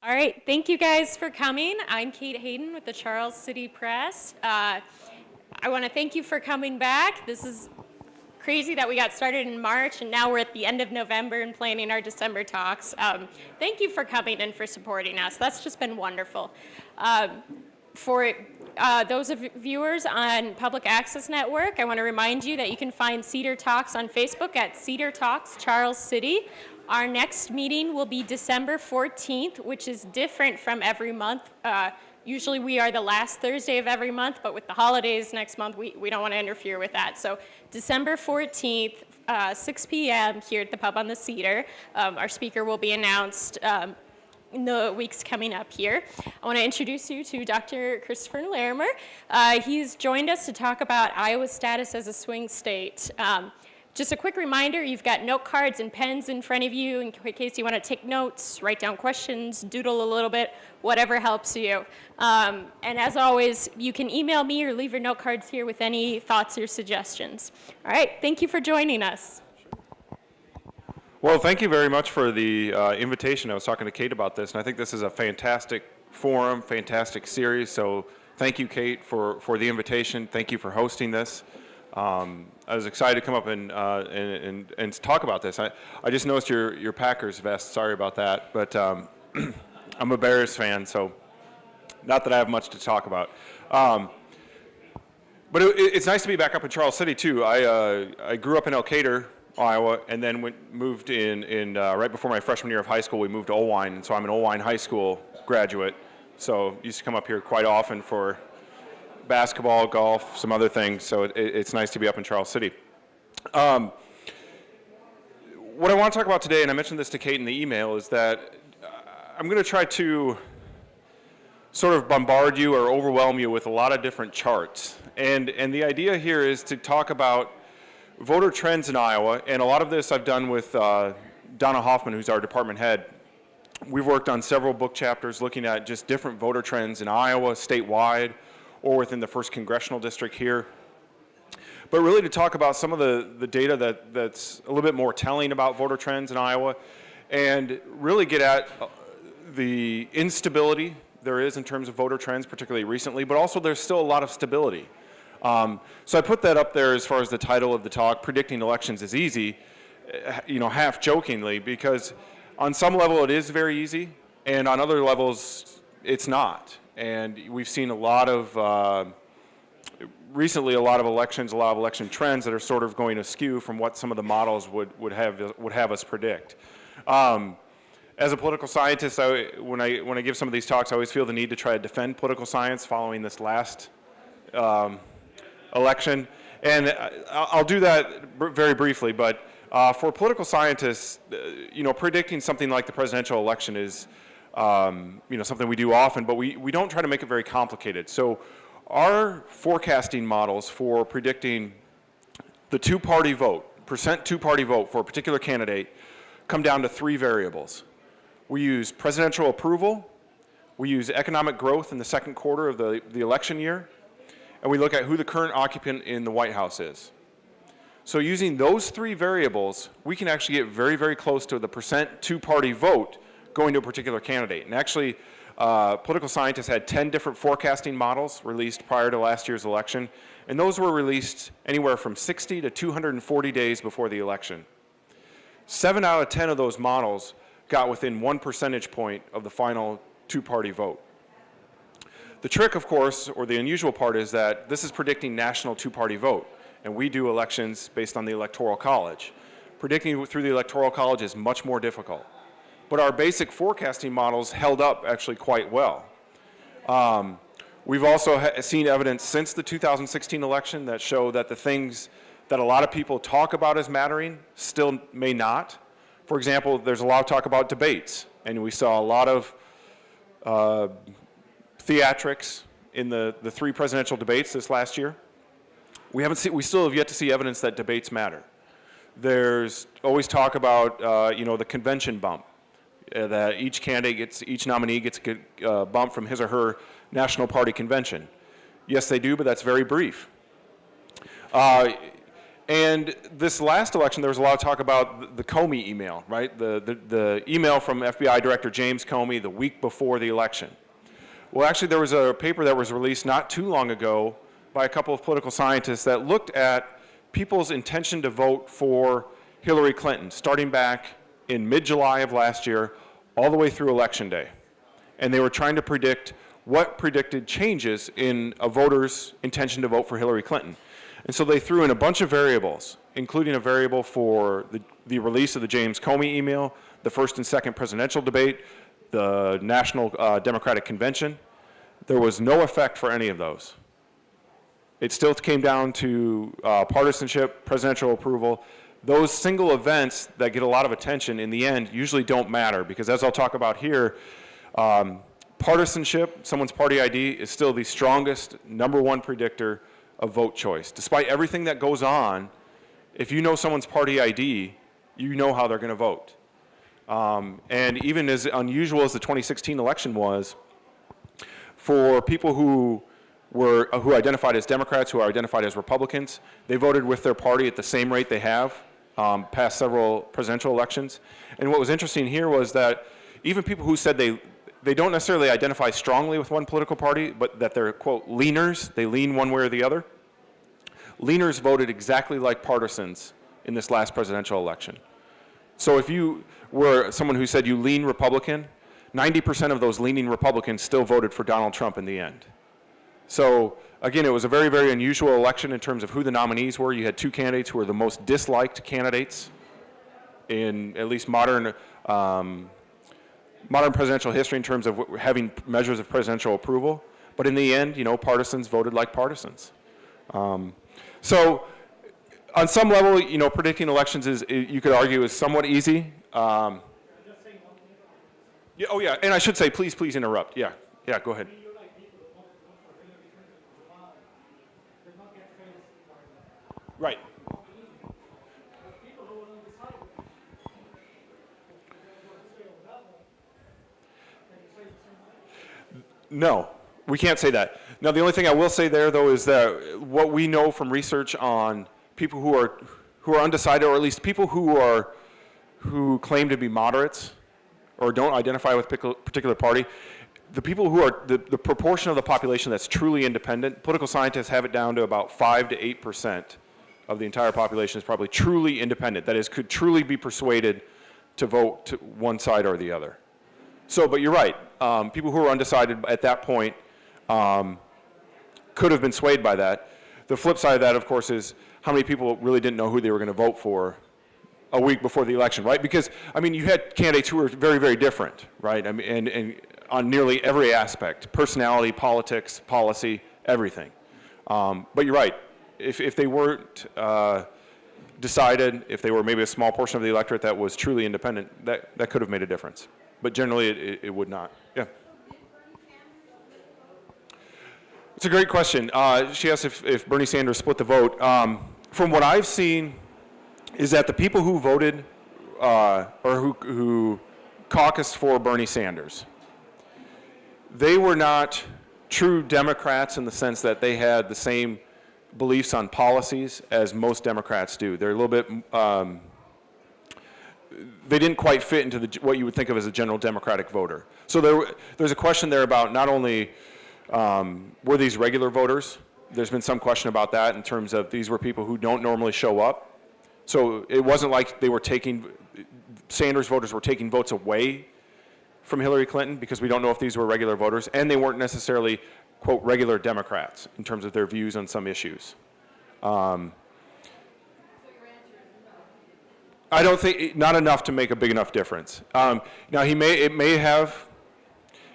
All right, thank you guys for coming. I'm Kate Hayden with the Charles City Press. I want to thank you for coming back. This is crazy that we got started in March and now we're at the end of November and planning our December talks. Thank you for coming and for supporting us. That's just been wonderful. For those of viewers on Public Access Network, I want to remind you that you can find Cedar Talks on Facebook at Cedar Talks Charles City. Our next meeting will be December 14th, which is different from every month. Usually we are the last Thursday of every month, but with the holidays next month, we don't want to interfere with that. So December 14th, 6 p.m. here at the pub on the Cedar. Our speaker will be announced in the weeks coming up here. I want to introduce you to Dr. Christopher Larimer. He's joined us to talk about Iowa's status as a swing state. Just a quick reminder, you've got note cards and pens in front of you in case you want to take notes, write down questions, doodle a little bit, whatever helps you. And as always, you can email me or leave your note cards here with any thoughts or suggestions. All right, thank you for joining us. Well, thank you very much for the invitation. I was talking to Kate about this, and I think this is a fantastic forum, fantastic series. So thank you, Kate, for the invitation. Thank you for hosting this. I was excited to come up and talk about this. I just noticed your Packers vest. Sorry about that, but I'm a Bears fan, so not that I have much to talk about. But it's nice to be back up in Charles City too. I grew up in Elkader, Iowa, and then moved in right before my freshman year of high school. We moved to Owine, and so I'm an Owine High School graduate. So used to come up here quite often for basketball, golf, some other things, so it's nice to be up in Charles City. What I want to talk about today, and I mentioned this to Kate in the email, is that I'm going to try to sort of bombard you or overwhelm you with a lot of different charts. And the idea here is to talk about voter trends in Iowa, and a lot of this I've done with Donna Hoffman, who's our department head. We've worked on several book chapters looking at just different voter trends in Iowa, statewide, or within the 1st Congressional District here. But really to talk about some of the data that's a little bit more telling about voter trends in Iowa, and really get at the instability there is in terms of voter trends, particularly recently, but also there's still a lot of stability. So I put that up there as far as the title of the talk, Predicting Elections is Easy, half jokingly, because on some level it is very easy, and on other levels it's not. And we've seen a lot of, recently, a lot of election trends that are sort of going askew from what some of the models would have us predict. As a political scientist, when I give some of these talks, I always feel the need to try to defend political science following this last election. And I'll do that very briefly, but for political scientists, predicting something like the presidential election is something we do often, but we don't try to make it very complicated. So our forecasting models for predicting the two-party vote, percent two-party vote for a particular candidate, come down to 3 variables. We use presidential approval, we use economic growth in the second quarter of the election year, and we look at who the current occupant in the White House is. So using those 3 variables, we can actually get very, very close to the percent two-party vote going to a particular candidate. And actually, political scientists had 10 different forecasting models released prior to last year's election, and those were released anywhere from 60 to 240 days before the election. 7 out of 10 of those models got within 1 percentage point of the final two-party vote. The trick, of course, or the unusual part, is that this is predicting national two-party vote, and we do elections based on the Electoral College. Predicting through the Electoral College is much more difficult. But our basic forecasting models held up actually quite well. We've also seen evidence since the 2016 election that show that the things that a lot of people talk about as mattering still may not. For example, there's a lot of talk about debates, and we saw a lot of theatrics in the 3 presidential debates this last year. We still have yet to see evidence that debates matter. There's always talk about the convention bump. That each nominee gets a bump from his or her national party convention. Yes, they do, but that's very brief. And this last election, there was a lot of talk about the Comey email, right? The email from FBI Director James Comey the week before the election. Well, actually, there was a paper that was released not too long ago by a couple of political scientists that looked at people's intention to vote for Hillary Clinton, starting back in mid-July of last year, all the way through Election Day. And they were trying to predict what predicted changes in a voter's intention to vote for Hillary Clinton. And so they threw in a bunch of variables, including a variable for the release of the James Comey email, the first and second presidential debate, the National Democratic Convention. There was no effect for any of those. It still came down to partisanship, presidential approval. Those single events that get a lot of attention in the end usually don't matter because, as I'll talk about here, partisanship, someone's party ID, is still the strongest #1 predictor of vote choice. Despite everything that goes on, if you know someone's party ID, you know how they're going to vote. And even as unusual as the 2016 election was, for people who identified as Democrats, who are identified as Republicans, they voted with their party at the same rate they have past several presidential elections. And what was interesting here was that even people who said they don't necessarily identify strongly with one political party, but that they're, quote, leaners, they lean one way or the other, leaners voted exactly like partisans in this last presidential election. So if you were someone who said you lean Republican, 90% of those leaning Republicans still voted for Donald Trump in the end. So again, it was a very, very unusual election in terms of who the nominees were. You had two candidates who were the most disliked candidates in at least modern presidential history in terms of having measures of presidential approval. But in the end, partisans voted like partisans. So on some level, predicting elections you could argue, is somewhat easy. Yeah, oh yeah, and I should say, please interrupt. Yeah, go ahead. Right. No, we can't say that. Now, the only thing I will say there, though, is that what we know from research on people who are undecided, or at least people who claim to be moderates or don't identify with a particular party, the people who are the proportion of the population that's truly independent, political scientists have it down to about 5 to 8% of the entire population is probably truly independent. That is, could truly be persuaded to vote to one side or the other. So, but you're right. People who are undecided at that point could have been swayed by that. The flip side of that, of course, is how many people really didn't know who they were going to vote for a week before the election, right? Because, I mean, you had candidates who were very, very different, right? I mean, and on nearly every aspect, personality, politics, policy, everything. But you're right. If they weren't decided, if they were maybe a small portion of the electorate that was truly independent, that could have made a difference. But generally, it would not. Yeah. It's a great question. She asked if Bernie Sanders split the vote. From what I've seen, is that the people who voted or who caucused for Bernie Sanders, they were not true Democrats in the sense that they had the same beliefs on policies as most Democrats do. They're a little bit, they didn't quite fit into what you would think of as a general Democratic voter. So there's a question there about not only were these regular voters, there's been some question about that in terms of these were people who don't normally show up. So it wasn't like they were Sanders voters were taking votes away from Hillary Clinton, because we don't know if these were regular voters, and they weren't necessarily, quote, regular Democrats in terms of their views on some issues. I don't think, not enough to make a big enough difference. Now,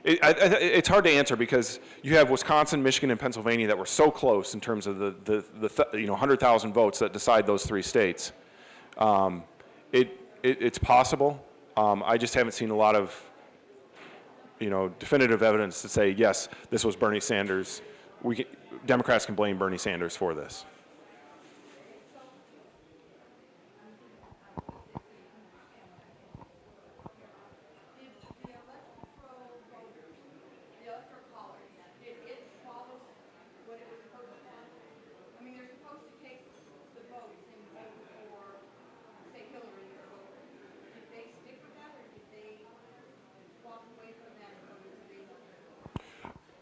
it's hard to answer because you have Wisconsin, Michigan, and Pennsylvania that were so close in terms of the 100,000 votes that decide those three states. It's possible. I just haven't seen a lot of definitive evidence to say, yes, this was Bernie Sanders. Democrats can blame Bernie Sanders for this.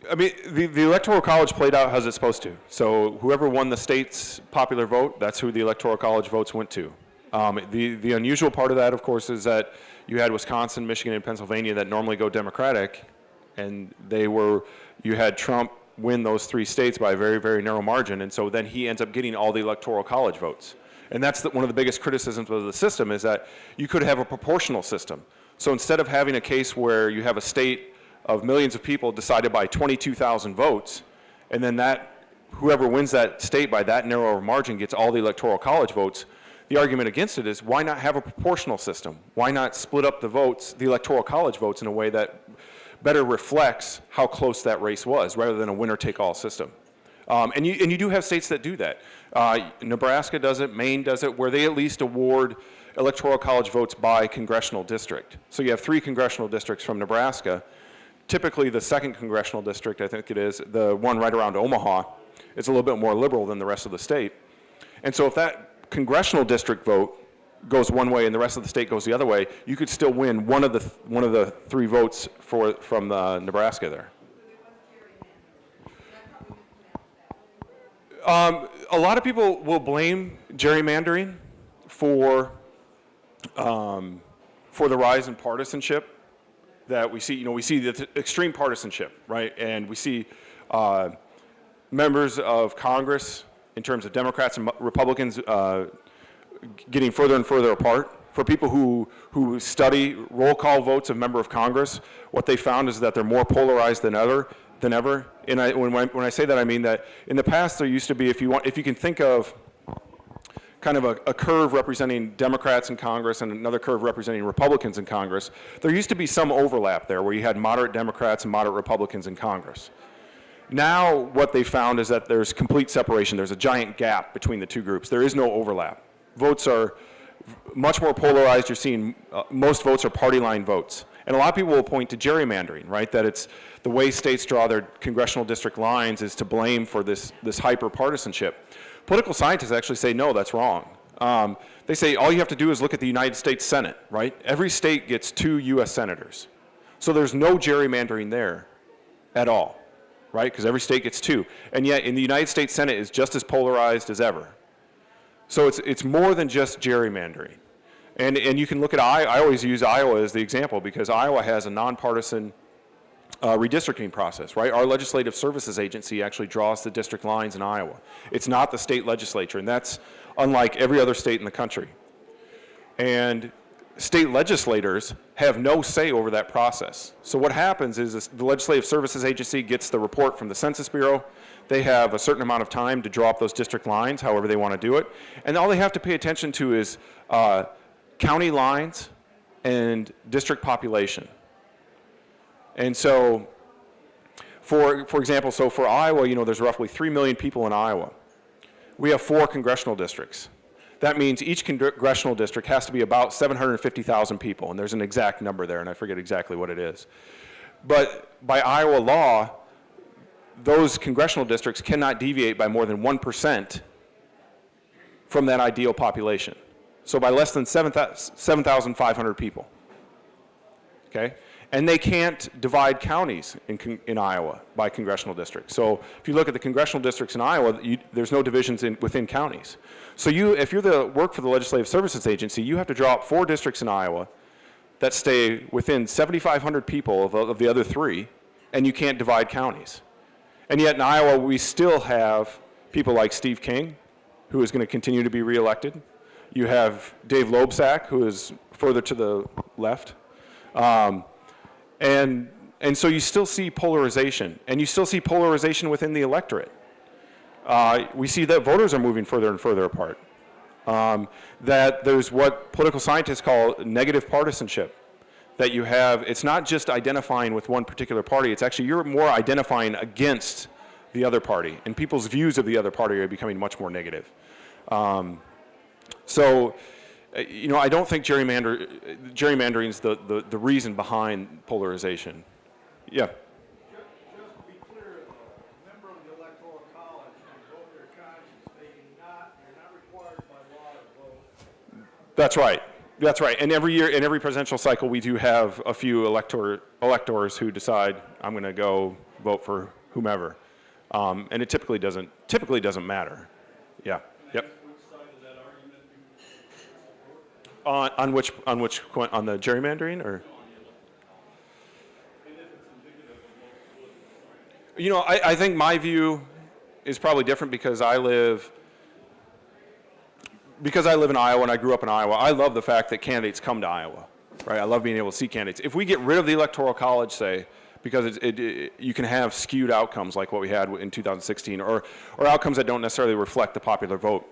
I mean, the Electoral College played out as it's supposed to. So whoever won the state's popular vote, that's who the Electoral College votes went to. The unusual part of that, of course, is that you had Wisconsin, Michigan, and Pennsylvania that normally go Democratic, and you had Trump win those 3 states by a very, very narrow margin, and so then he ends up getting all the Electoral College votes. And that's one of the biggest criticisms of the system, is that you could have a proportional system. So instead of having a case where you have a state of millions of people decided by 22,000 votes, and then whoever wins that state by that narrow margin gets all the Electoral College votes, the argument against it is, why not have a proportional system? Why not split up the votes, the Electoral College votes, in a way that better reflects how close that race was, rather than a winner-take-all system? And you do have states that do that. Nebraska does it, Maine does it, where they at least award Electoral College votes by congressional district. So you have 3 congressional districts from Nebraska. Typically, the 2nd congressional district, I think it is, the one right around Omaha, is a little bit more liberal than the rest of the state. And so if that congressional district vote goes one way and the rest of the state goes the other way, you could still win one of the 3 votes from Nebraska there. A lot of people will blame gerrymandering for the rise in partisanship that we see. We see the extreme partisanship, right? And we see members of Congress, in terms of Democrats and Republicans, getting further and further apart. For people who study roll call votes of member of Congress, what they found is that they're more polarized than ever. And when I say that, I mean that in the past there used to be, if you can think of kind of a curve representing Democrats in Congress and another curve representing Republicans in Congress, there used to be some overlap there where you had moderate Democrats and moderate Republicans in Congress. Now what they found is that there's complete separation. There's a giant gap between the 2 groups. There is no overlap. Votes are much more polarized. You're seeing most votes are party line votes. And a lot of people will point to gerrymandering, right? That it's the way states draw their congressional district lines is to blame for this hyper-partisanship. Political scientists actually say, no, that's wrong. They say all you have to do is look at the United States Senate, right? Every state gets 2 US senators. So there's no gerrymandering there at all, right? Because every state gets 2. And yet in the United States Senate is just as polarized as ever. So it's more than just gerrymandering. And you can look at, I always use Iowa as the example because Iowa has a nonpartisan redistricting process, right? Our Legislative Services Agency actually draws the district lines in Iowa. It's not the state legislature, and that's unlike every other state in the country. And state legislators have no say over that process. So what happens is the Legislative Services Agency gets the report from the Census Bureau. They have a certain amount of time to draw up those district lines, however they want to do it. And all they have to pay attention to is county lines and district population. And so, for example, so for Iowa, there's roughly 3 million people in Iowa. We have 4 congressional districts. That means each congressional district has to be about 750,000 people, and there's an exact number there, and I forget exactly what it is. But by Iowa law, those congressional districts cannot deviate by more than 1% from that ideal population. So by less than 7,500 people, okay? And they can't divide counties in Iowa by congressional districts. So if you look at the congressional districts in Iowa, there's no divisions within counties. So if you're work for the Legislative Services Agency, you have to draw up 4 districts in Iowa that stay within 7,500 people of the other 3, and you can't divide counties. And yet in Iowa, we still have people like Steve King, who is going to continue to be reelected. You have Dave Loebsack, who is further to the left. And so you still see polarization, and you still see polarization within the electorate. We see that voters are moving further and further apart. That there's what political scientists call negative partisanship. That you have, it's not just identifying with one particular party, it's actually you're more identifying against the other party, and people's views of the other party are becoming much more negative. So, I don't think gerrymandering is the reason behind polarization. Yeah. Just to be clear, a member of the Electoral College can vote their conscience. They're not required by law to vote. That's right. That's right. And every year, in every presidential cycle, we do have a few electors who decide, I'm going to go vote for whomever. And it typically doesn't matter. Yeah. Yep. On which on the gerrymandering or? You know, I think my view is probably different because I live in Iowa and I grew up in Iowa. I love the fact that candidates come to Iowa, right? I love being able to see candidates. If we get rid of the Electoral College, say, because you can have skewed outcomes like what we had in 2016, or outcomes that don't necessarily reflect the popular vote.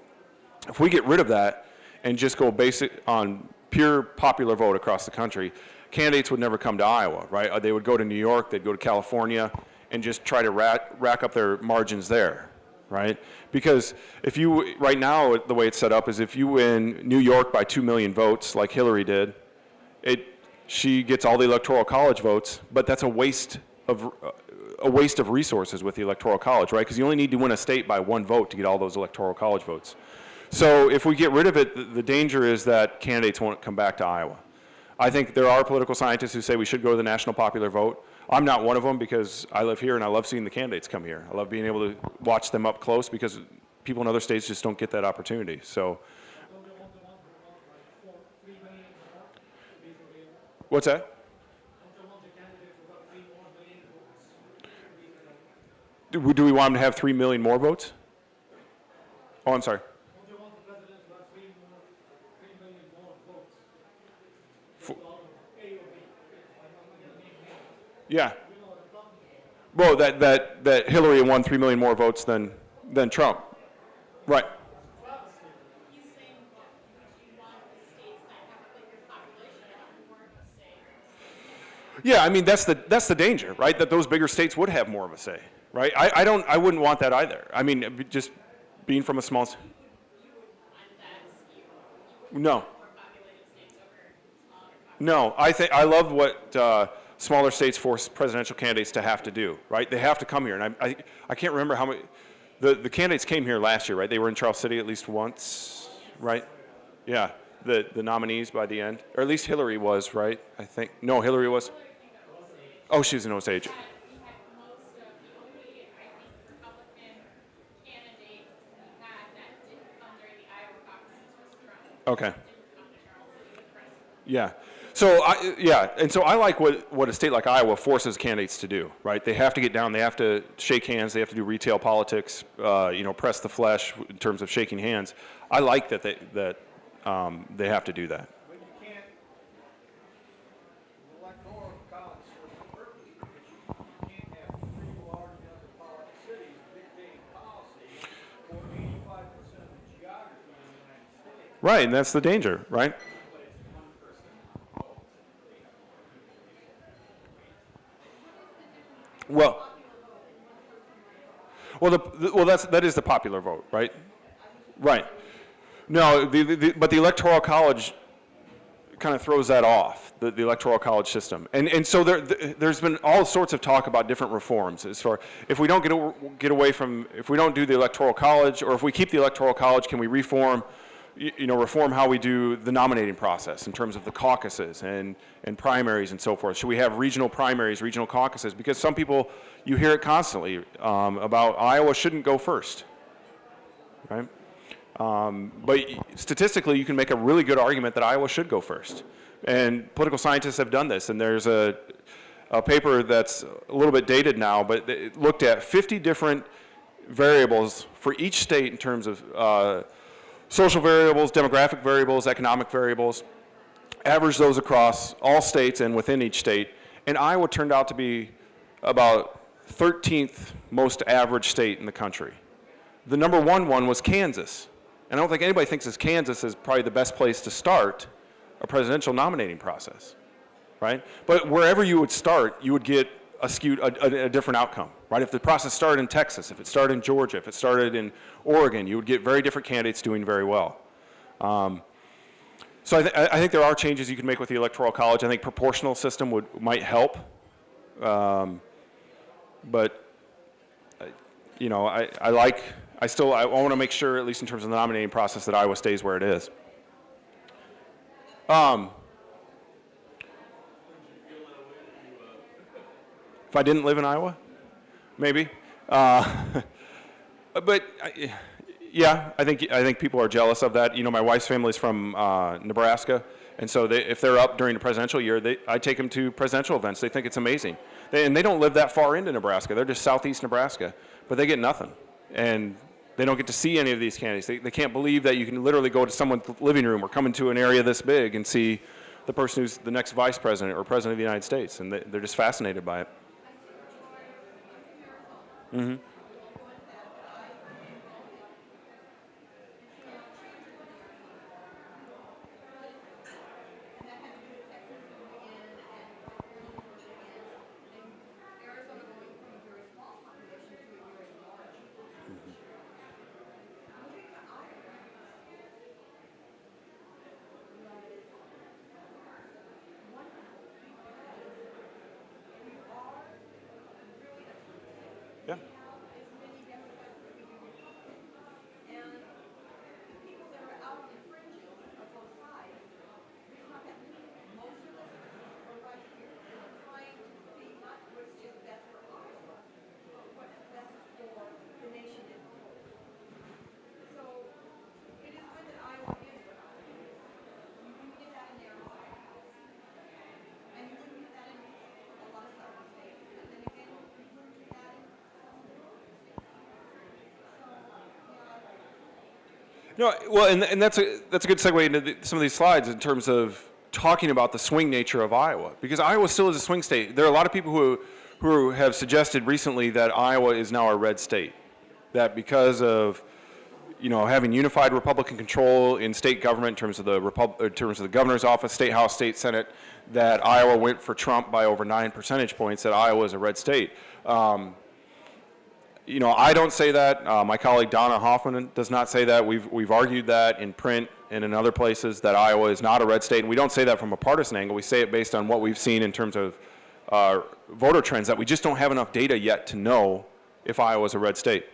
If we get rid of that and just go basic on pure popular vote across the country, candidates would never come to Iowa, right? They would go to New York, they'd go to California, and just try to rack up their margins there, right? Because if you, right now, the way it's set up is if you win New York by 2 million votes, like Hillary did, she gets all the Electoral College votes, but that's a waste of resources with the Electoral College, right? Because you only need to win a state by 1 vote to get all those Electoral College votes. So if we get rid of it, the danger is that candidates won't come back to Iowa. I think there are political scientists who say we should go to the national popular vote. I'm not one of them because I live here and I love seeing the candidates come here. I love being able to watch them up close because people in other states just don't get that opportunity. So, what's that? Do we want them to have 3 million more votes? Oh, I'm sorry. Yeah. Well, that Hillary won 3 million more votes than Trump. Right. He's saying that you want the states that have a bigger population to have more of a say. Yeah, I mean that's the danger, right? That those bigger states would have more of a say, right? I wouldn't want that either. I mean, just being from a small. No. No, I love what smaller states force presidential candidates to have to do, right? They have to come here, and I can't remember how many. The candidates came here last year, right? They were in Charles City at least once, right? Yeah, the nominees by the end, or at least Hillary was, right? I think. No, Hillary was. Oh, she was in Osage. Okay. Yeah. So I like what a state like Iowa forces candidates to do, right? They have to get down, they have to shake hands, they have to do retail politics, press the flesh in terms of shaking hands. I like that they have to do that. But you can't, the electoral college serves a purpose because you can't have 3 large metropolitan cities dictating policy for 85% of the geography of the United States. Right, and that's the danger, right? Well, that is the popular vote, right? Right. No, but the Electoral College kind of throws that off, the Electoral College system. And so there's been all sorts of talk about different reforms as far, if we don't if we don't do the Electoral College, or if we keep the Electoral College, can we reform how we do the nominating process in terms of the caucuses and primaries and so forth. Should we have regional primaries, regional caucuses? Because some people, you hear it constantly about Iowa shouldn't go first, right? But statistically, you can make a really good argument that Iowa should go first. And political scientists have done this, and there's a paper that's a little bit dated now, but it looked at 50 different variables for each state in terms of social variables, demographic variables, economic variables, average those across all states and within each state, and Iowa turned out to be about 13th most average state in the country. The number one was Kansas, and I don't think anybody thinks that Kansas is probably the best place to start a presidential nominating process, right? But wherever you would start, you would get a different outcome, right? If the process started in Texas, if it started in Georgia, if it started in Oregon, you would get very different candidates doing very well. So I think there are changes you can make with the Electoral College. I think proportional system might help, but I want to make sure, at least in terms of the nominating process, that Iowa stays where it is. If I didn't live in Iowa? maybe. But yeah, I think people are jealous of that. You know, my wife's family is from Nebraska, and so if they're up during the presidential year, I take them to presidential events. They think it's amazing, and they don't live that far into Nebraska. They're just southeast Nebraska, but they get nothing, and they don't get to see any of these candidates. They can't believe that you can literally go to someone's living room or come into an area this big and see the person who's the next vice president or president of the United States, and they're just fascinated by it. Mm-hmm. Yeah. No, well, and that's a good segue into some of these slides in terms of talking about the swing nature of Iowa, because Iowa still is a swing state. There are a lot of people who have suggested recently that Iowa is now a red state, that because of having unified Republican control in state government in terms of the governor's office, state house, state senate, that Iowa went for Trump by over 9 percentage points. That Iowa is a red state. I don't say that. My colleague Donna Hoffman does not say that. We've argued that in print and in other places that Iowa is not a red state. And we don't say that from a partisan angle. We say it based on what we've seen in terms of voter trends, that we just don't have enough data yet to know if Iowa is a red state.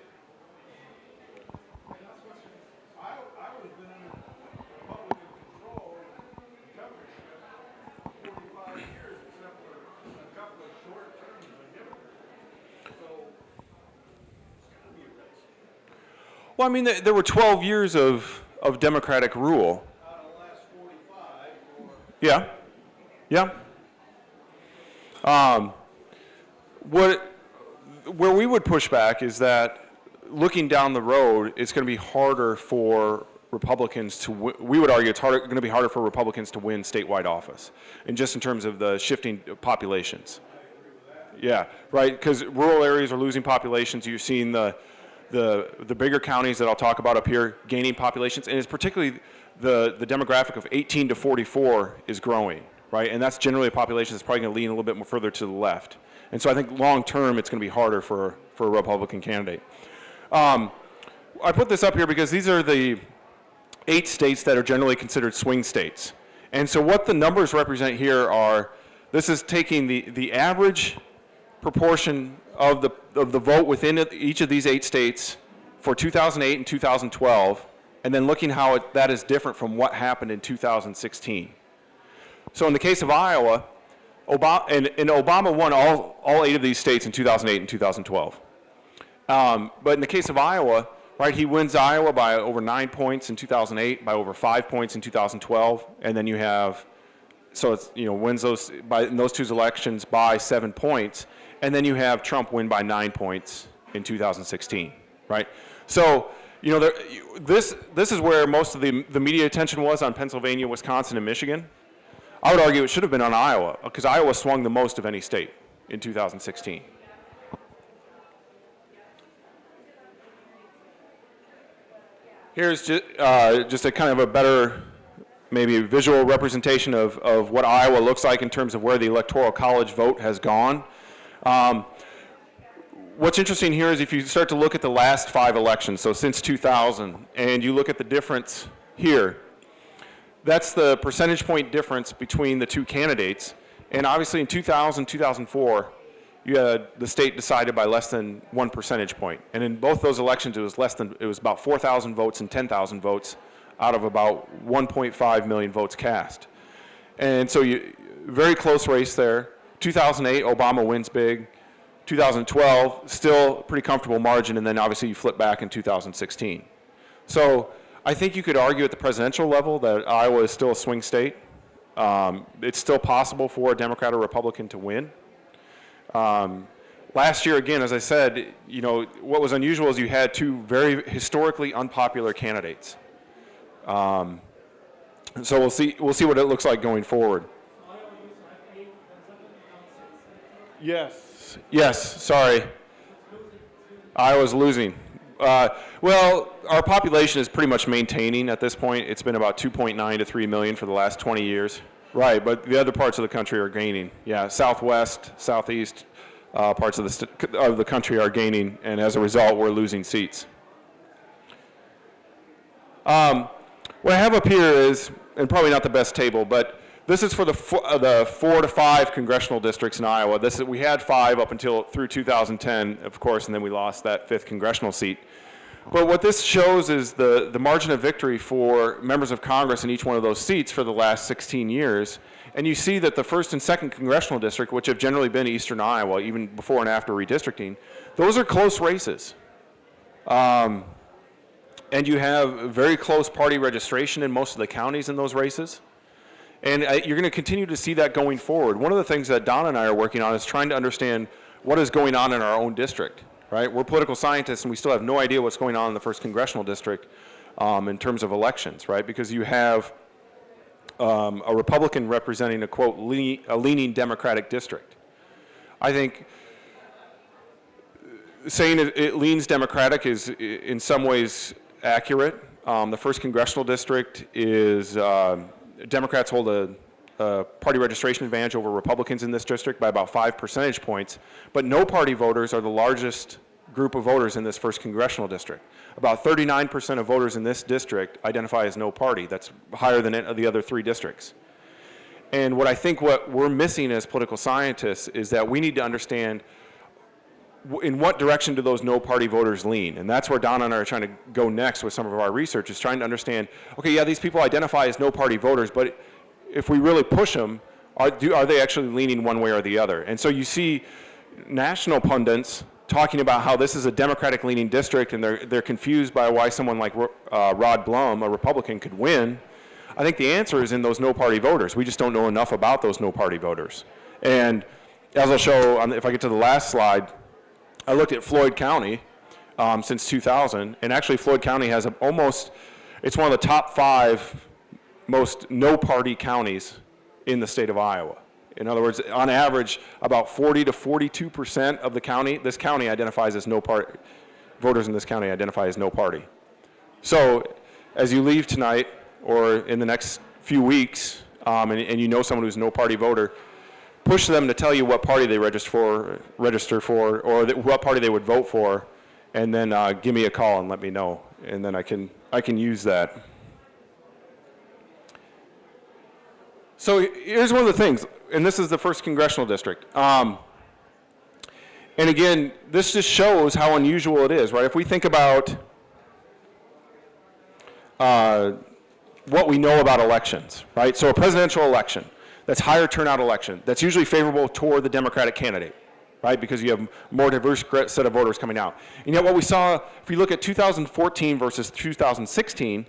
Iowa's been under Republican control and governorship 45 years, except for a couple of short terms by Democrats. So it's got to be a red state. Well, I mean, there were 12 years of Democratic rule. Out of the last 45, or Yeah. Yeah. Where we would push back is that looking down the road, it's going to be harder for Republicans to we would argue it's going to be harder for Republicans to win statewide office, and just in terms of the shifting populations. Yeah, right, because rural areas are losing populations. You're seeing the bigger counties that I'll talk about up here gaining populations, and it's particularly the demographic of 18 to 44 is growing, right? And that's generally a population that's probably going to lean a little bit more further to the left. And so I think long term it's going to be harder for a Republican candidate. I put this up here because these are the 8 states that are generally considered swing states. And so what the numbers represent here are, this is taking the average proportion of the vote within each of these 8 states for 2008 and 2012, and then looking how that is different from what happened in 2016. So in the case of Iowa, Obama won all 8 of these states in 2008 and 2012. But in the case of Iowa, right, he wins Iowa by over 9 points in 2008, by over 5 points in 2012, and then you have, so it's, wins those in those 2 elections by 7 points, and then you have Trump win by 9 points in 2016, right? So, this is where most of the media attention was on Pennsylvania, Wisconsin, and Michigan. I would argue it should have been on Iowa, because Iowa swung the most of any state in 2016. Here's just a kind of a better, maybe visual representation of what Iowa looks like in terms of where the Electoral College vote has gone. What's interesting here is if you start to look at the last 5 elections, so since 2000, and you look at the difference here, that's the percentage point difference between the 2 candidates. And obviously in 2000, 2004, you had the state decided by less than 1 percentage point. And in both those elections, it was about 4,000 votes and 10,000 votes out of about 1.5 million votes cast. And so very close race there. 2008, Obama wins big. 2012, still pretty comfortable margin, and then obviously you flip back in 2016. So I think you could argue at the presidential level that Iowa is still a swing state. It's still possible for a Democrat or Republican to win. Last year, again, as I said, you know, what was unusual is you had two very historically unpopular candidates. And so we'll see what it looks like going forward. Yes, sorry. Iowa's losing. Well, our population is pretty much maintaining at this point. It's been about 2.9 to 3 million for the last 20 years. Right, but the other parts of the country are gaining. Yeah, southwest, southeast parts of the country are gaining, and as a result, we're losing seats. What I have up here is, and probably not the best table, but this is for the 4 to 5 congressional districts in Iowa. We had 5 up until through 2010, of course, and then we lost that 5th congressional seat. But what this shows is the margin of victory for members of Congress in each one of those seats for the last 16 years. And you see that the 1st and 2nd congressional district, which have generally been eastern Iowa, even before and after redistricting, those are close races. And you have very close party registration in most of the counties in those races. And you're going to continue to see that going forward. One of the things that Don and I are working on is trying to understand what is going on in our own district, right? We're political scientists, and we still have no idea what's going on in the 1st congressional district in terms of elections, right? Because you have a Republican representing a, quote, a leaning Democratic district. I think saying it leans Democratic is in some ways accurate. The 1st congressional district is Democrats hold a party registration advantage over Republicans in this district by about 5 percentage points, but no party voters are the largest group of voters in this 1st congressional district. About 39% of voters in this district identify as no party. That's higher than the other 3 districts. And what I think what we're missing as political scientists is that we need to understand in what direction do those no party voters lean? And that's where Donna and I are trying to go next with some of our research, is trying to understand, okay, yeah, these people identify as no party voters, but if we really push them, are they actually leaning one way or the other? And so you see national pundits talking about how this is a Democratic leaning district, and they're confused by why someone like Rod Blum, a Republican, could win. I think the answer is in those no party voters. We just don't know enough about those no party voters. And as I'll show, if I get to the last slide, I looked at Floyd County since 2000, and actually Floyd County has it's one of the top 5 most no-party counties in the state of Iowa. In other words, on average, about 40 to 42% of this county identifies as no party. Voters in this county identify as no party. So as you leave tonight or in the next few weeks, and you know someone who's a no party voter, push them to tell you what party they register for, or what party they would vote for, and then give me a call and let me know, and then I can use that. So here's one of the things, and this is the 1st congressional district. And again, this just shows how unusual it is, right? If we think about what we know about elections, right? So a presidential election, that's higher turnout election, that's usually favorable toward the Democratic candidate, right? Because you have a more diverse set of voters coming out. And yet what we saw, if we look at 2014 versus 2016,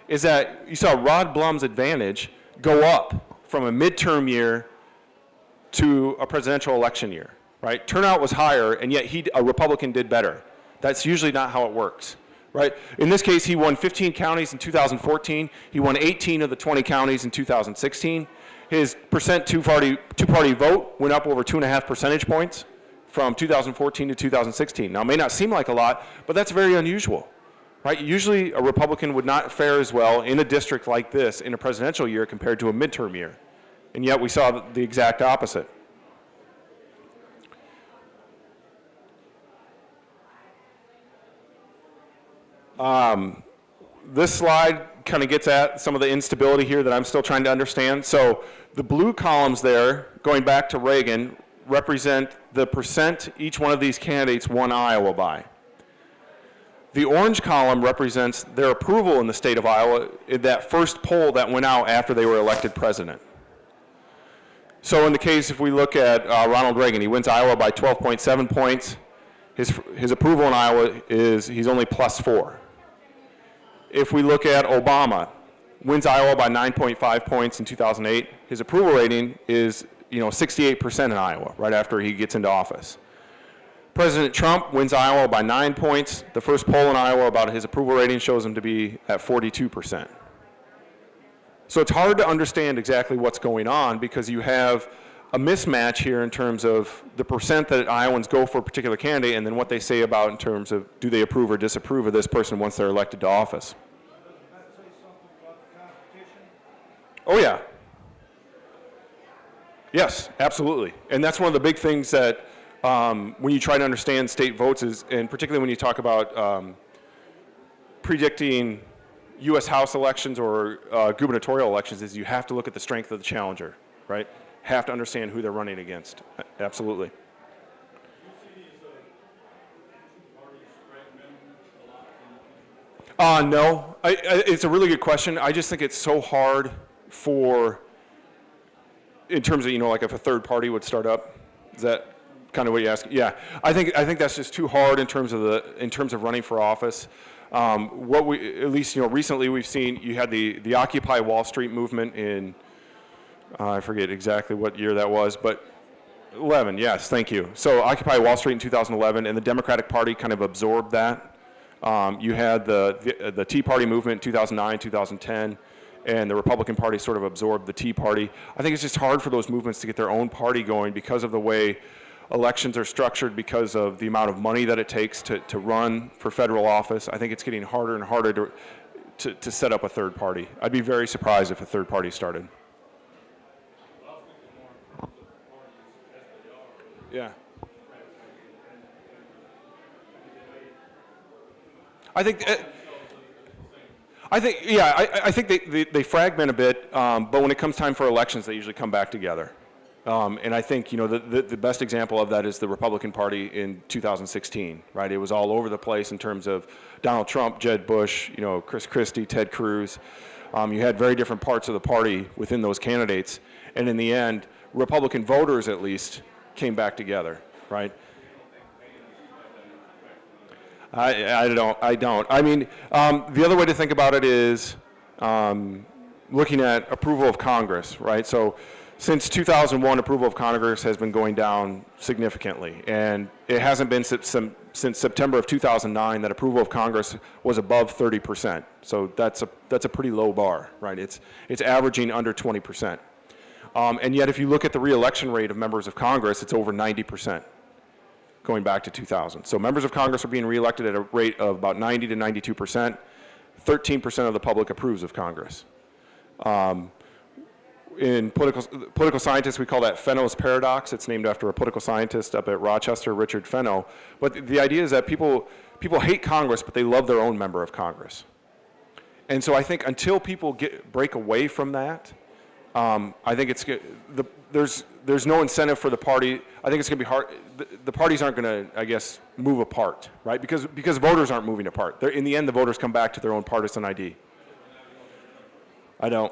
is that you saw Rod Blum's advantage go up from a midterm year to a presidential election year, right? Turnout was higher, and yet a Republican did better. That's usually not how it works, right? In this case, he won 15 counties in 2014. He won 18 of the 20 counties in 2016. His percent two-party vote went up over 2.5 percentage points from 2014 to 2016. Now, it may not seem like a lot, but that's very unusual, right? Usually, a Republican would not fare as well in a district like this in a presidential year compared to a midterm year. And yet, we saw the exact opposite. This slide kind of gets at some of the instability here that I'm still trying to understand. So the blue columns there, going back to Reagan, represent the percent each one of these candidates won Iowa by. The orange column represents their approval in the state of Iowa in that first poll that went out after they were elected president. So in the case, if we look at Ronald Reagan, he wins Iowa by 12.7 points. His approval in Iowa is he's only +4. If we look at Obama, wins Iowa by 9.5 points in 2008. His approval rating is 68% in Iowa right after he gets into office. President Trump wins Iowa by 9 points. The first poll in Iowa about his approval rating shows him to be at 42%. So it's hard to understand exactly what's going on because you have a mismatch here in terms of the percent that Iowans go for a particular candidate and then what they say about in terms of do they approve or disapprove of this person once they're elected to office. Doesn't that say something about the competition? Oh yeah. Yes, absolutely. And that's one of the big things that when you try to understand state votes is, and particularly when you talk about predicting U.S. House elections or gubernatorial elections, is you have to look at the strength of the challenger, right? Have to understand who they're running against. Absolutely. No, it's a really good question. I just think it's so hard for, in terms of, like if a third party would start up, is that kind of what you ask? Yeah, I think that's just too hard in terms of running for office. What we, at least, recently we've seen, you had the Occupy Wall Street movement in, I forget exactly what year that was, but 11, yes, thank you. So Occupy Wall Street in 2011, and the Democratic Party kind of absorbed that. You had the Tea Party movement in 2009, 2010, and the Republican Party sort of absorbed the Tea Party. I think it's just hard for those movements to get their own party going because of the way elections are structured, because of the amount of money that it takes to run for federal office. I think it's getting harder and harder to set up a third party. I'd be very surprised if a third party started. Yeah. I think they fragment a bit, but when it comes time for elections, they usually come back together. And I think, the best example of that is the Republican Party in 2016, right? It was all over the place in terms of Donald Trump, Jeb Bush, Chris Christie, Ted Cruz. You had very different parts of the party within those candidates. And in the end, Republican voters, at least, came back together, right? I don't. I mean, the other way to think about it is looking at approval of Congress, right? So since 2001, approval of Congress has been going down significantly, and it hasn't been since September of 2009 that approval of Congress was above 30%. So that's a pretty low bar, right? It's averaging under 20%. And yet, if you look at the re-election rate of members of Congress, it's over 90%. Going back to 2000. So members of Congress are being reelected at a rate of about 90 to 92%. 13% of the public approves of Congress. In political scientists, we call that Fenno's paradox. It's named after a political scientist up at Rochester, Richard Fenno. But the idea is that people hate Congress, but they love their own member of Congress. And so I think until people break away from that, I think there's no incentive for the party. I think it's going to be hard. The parties aren't going to, I guess, move apart, right? Because voters aren't moving apart. In the end, the voters come back to their own partisan ID. I don't.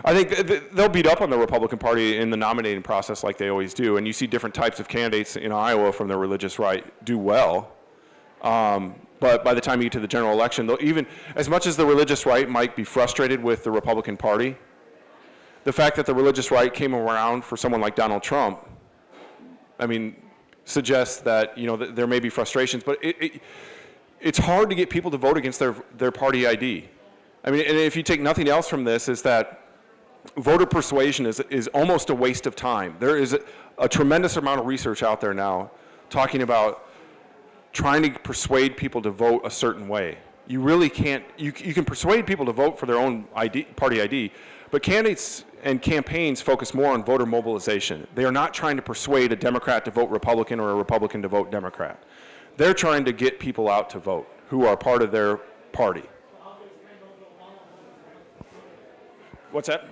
I think they'll beat up on the Republican Party in the nominating process like they always do. And you see different types of candidates in Iowa from the religious right do well. But by the time you get to the general election, even as much as the religious right might be frustrated with the Republican Party, the fact that the religious right came around for someone like Donald Trump, I mean, suggests that, that there may be frustrations, but it's hard to get people to vote against their party ID. I mean, and if you take nothing else from this, is that voter persuasion is almost a waste of time. There is a tremendous amount of research out there now talking about trying to persuade people to vote a certain way. You really can't, you can persuade people to vote for their own party ID, but candidates and campaigns focus more on voter mobilization. They are not trying to persuade a Democrat to vote Republican or a Republican to vote Democrat. They're trying to get people out to vote who are part of their party. What's that?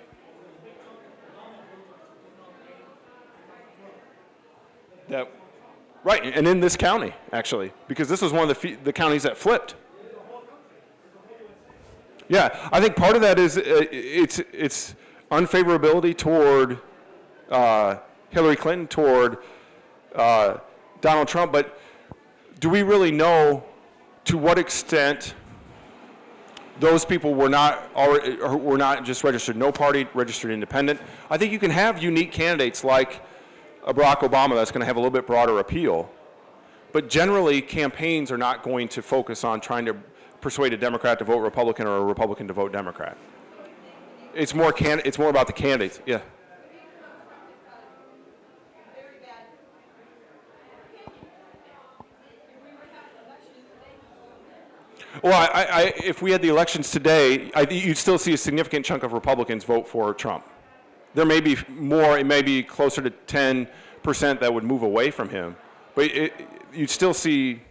Right, and in this county, actually, because this was one of the counties that flipped. Yeah, I think part of that is it's unfavorability toward Hillary Clinton, toward Donald Trump, but do we really know to what extent those people were not just registered no party, registered independent? I think you can have unique candidates like a Barack Obama that's going to have a little bit broader appeal, but generally campaigns are not going to focus on trying to persuade a Democrat to vote Republican or a Republican to vote Democrat. It's more about the candidates. Yeah. Well, if we had the elections today, you'd still see a significant chunk of Republicans vote for Trump. There may be more, it may be closer to 10% that would move away from him, but you'd still see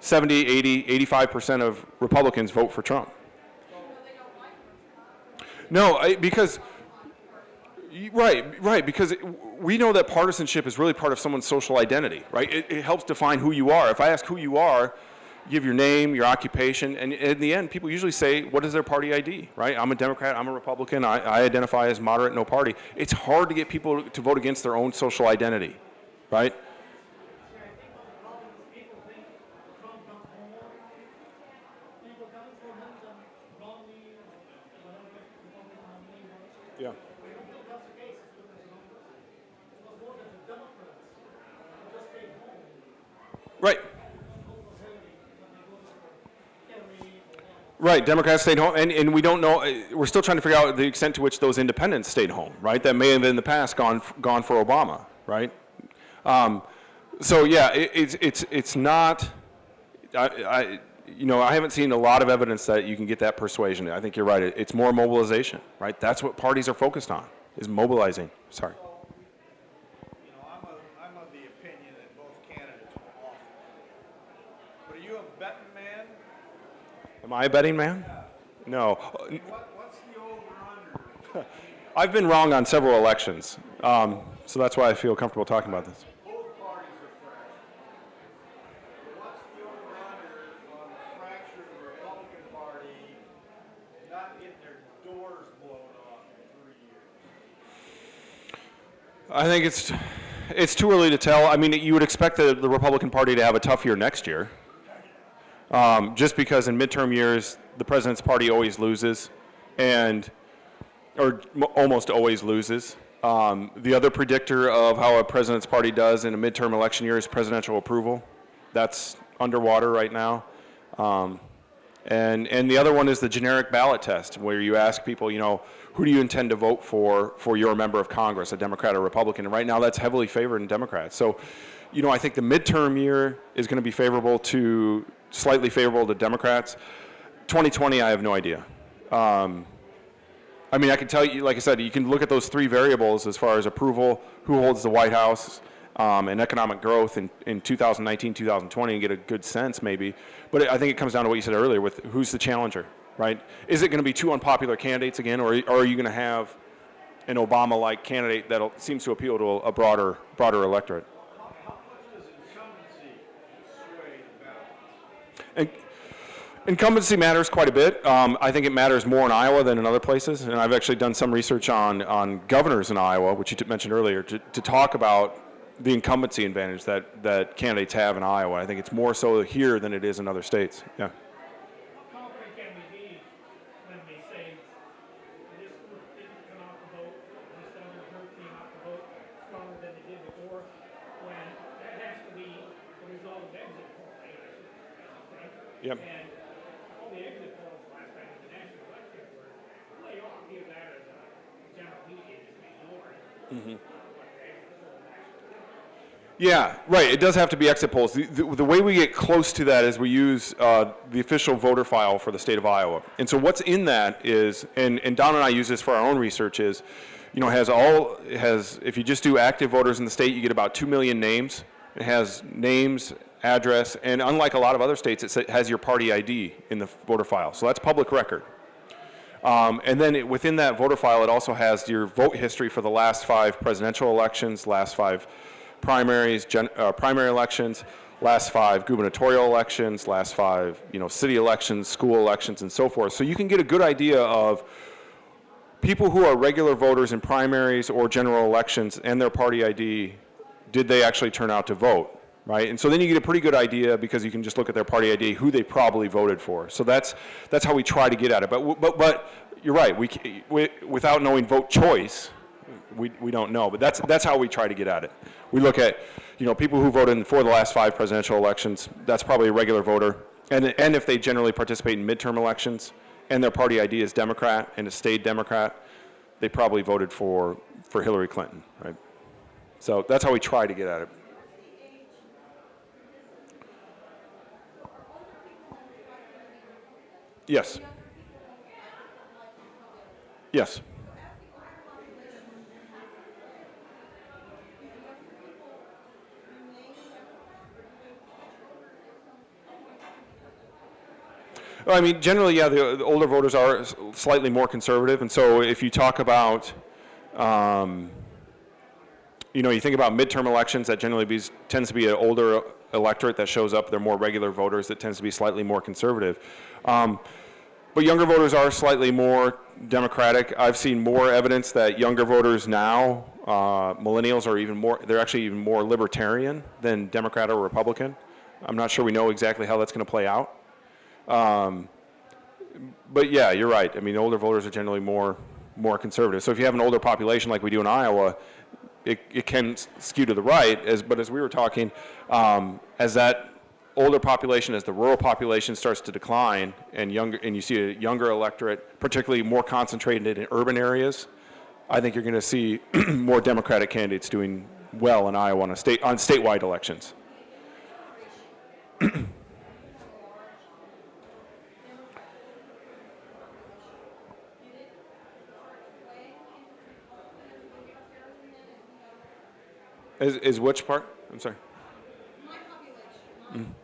70, 80, 85% of Republicans vote for Trump. No, because, right, because we know that partisanship is really part of someone's social identity, right? It helps define who you are. If I ask who you are, you give your name, your occupation, and in the end, people usually say, what is their party ID, right? I'm a Democrat, I'm a Republican, I identify as moderate, no party. It's hard to get people to vote against their own social identity, right? Yeah. Right. Right, Democrats stayed home, and we don't know, we're still trying to figure out the extent to which those independents stayed home, right? That may have in the past gone for Obama, right? So yeah, it's not, I haven't seen a lot of evidence that you can get that persuasion. I think you're right, it's more mobilization, right? That's what parties are focused on, is mobilizing, sorry. I'm of the opinion that both candidates were awful. But are you a betting man? Am I a betting man? No. What's the over-under? I've been wrong on several elections, so that's why I feel comfortable talking about this. Both parties are fractured. But what's the over-under on the fractured Republican Party not getting their doors blown off in 3 years? I think it's too early to tell. I mean, you would expect the Republican Party to have a tough year next year. Just because in midterm years, the president's party always loses, or almost always loses. The other predictor of how a president's party does in a midterm election year is presidential approval. That's underwater right now. And the other one is the generic ballot test, where you ask people, who do you intend to vote for your member of Congress, a Democrat or Republican? And right now that's heavily favored in Democrats. So, I think the midterm year is going to be slightly favorable to Democrats. 2020, I have no idea. I mean, I can tell you, like I said, you can look at those three variables as far as approval, who holds the White House, and economic growth in 2019, 2020, and get a good sense maybe. But I think it comes down to what you said earlier with who's the challenger, right? Is it going to be two unpopular candidates again, or are you going to have an Obama-like candidate that seems to appeal to a broader electorate? How much does incumbency sway the balance? Incumbency matters quite a bit. I think it matters more in Iowa than in other places, and I've actually done some research on governors in Iowa, which you mentioned earlier, to talk about the incumbency advantage that candidates have in Iowa. I think it's more so here than it is in other states. Yeah. How confident can we be when we say this group didn't come out to vote, this other group came out to vote stronger than they did before, when that has to be the result of exit polls, right? Yep. And all the exit polls last time in the national election were way off. Either that or the general media just ignored what the exit polls actually did. Yeah, right. It does have to be exit polls. The way we get close to that is we use the official voter file for the state of Iowa. And so what's in that is, and Don and I use this for our own research, is, if you just do active voters in the state, you get about 2 million names. It has names, address, and unlike a lot of other states, it has your party ID in the voter file. So that's public record. And then within that voter file, it also has your vote history for the last 5 presidential elections, last 5 primaries, primary elections, last 5 gubernatorial elections, last 5, city elections, school elections, and so forth. So you can get a good idea of people who are regular voters in primaries or general elections and their party ID, did they actually turn out to vote, right? And so then you get a pretty good idea, because you can just look at their party ID, who they probably voted for. So that's how we try to get at it. But you're right, without knowing vote choice, we don't know. But that's how we try to get at it. We look at, people who voted for the last 5 presidential elections, that's probably a regular voter. And if they generally participate in midterm elections, and their party ID is Democrat and it stayed Democrat, they probably voted for Hillary Clinton, right? So that's how we try to get at it. Yes. Yes. Well, I mean, generally, yeah, the older voters are slightly more conservative, and so if you talk about, you think about midterm elections, that generally tends to be an older electorate that shows up. They're more regular voters. That tends to be slightly more conservative. But younger voters are slightly more Democratic. I've seen more evidence that younger voters now, millennials, they're actually even more libertarian than Democrat or Republican. I'm not sure we know exactly how that's going to play out. But yeah, you're right. I mean, older voters are generally more conservative. So if you have an older population like we do in Iowa, it can skew to the right. But as we were talking, as that older population, as the rural population starts to decline, and you see a younger electorate, particularly more concentrated in urban areas, I think you're going to see more Democratic candidates doing well in Iowa on statewide elections. Is which part? I'm sorry. My population,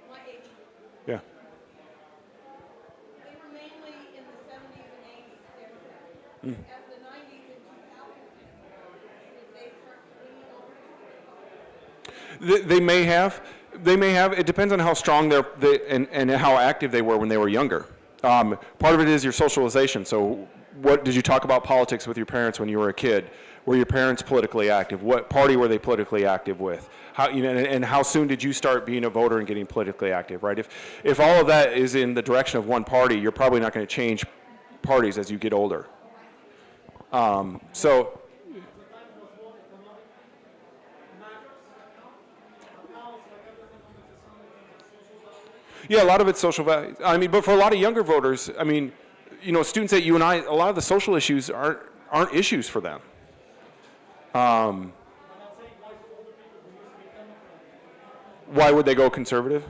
my age group. Yeah. They were mainly in the 70s and 80s Democrat. As the 90s and 2000s, did they start swinging over? They may have. They may have. It depends on how strong and how active they were when they were younger. Part of it is your socialization. So what did you talk about politics with your parents when you were a kid? Were your parents politically active? What party were they politically active with? How, and how soon did you start being a voter and getting politically active, right? If all of that is in the direction of one party, you're probably not going to change parties as you get older. So. Yeah, a lot of it's social value. I mean, but for a lot of younger voters, I mean, students at UNI, a lot of the social issues aren't issues for them. Why would they go conservative?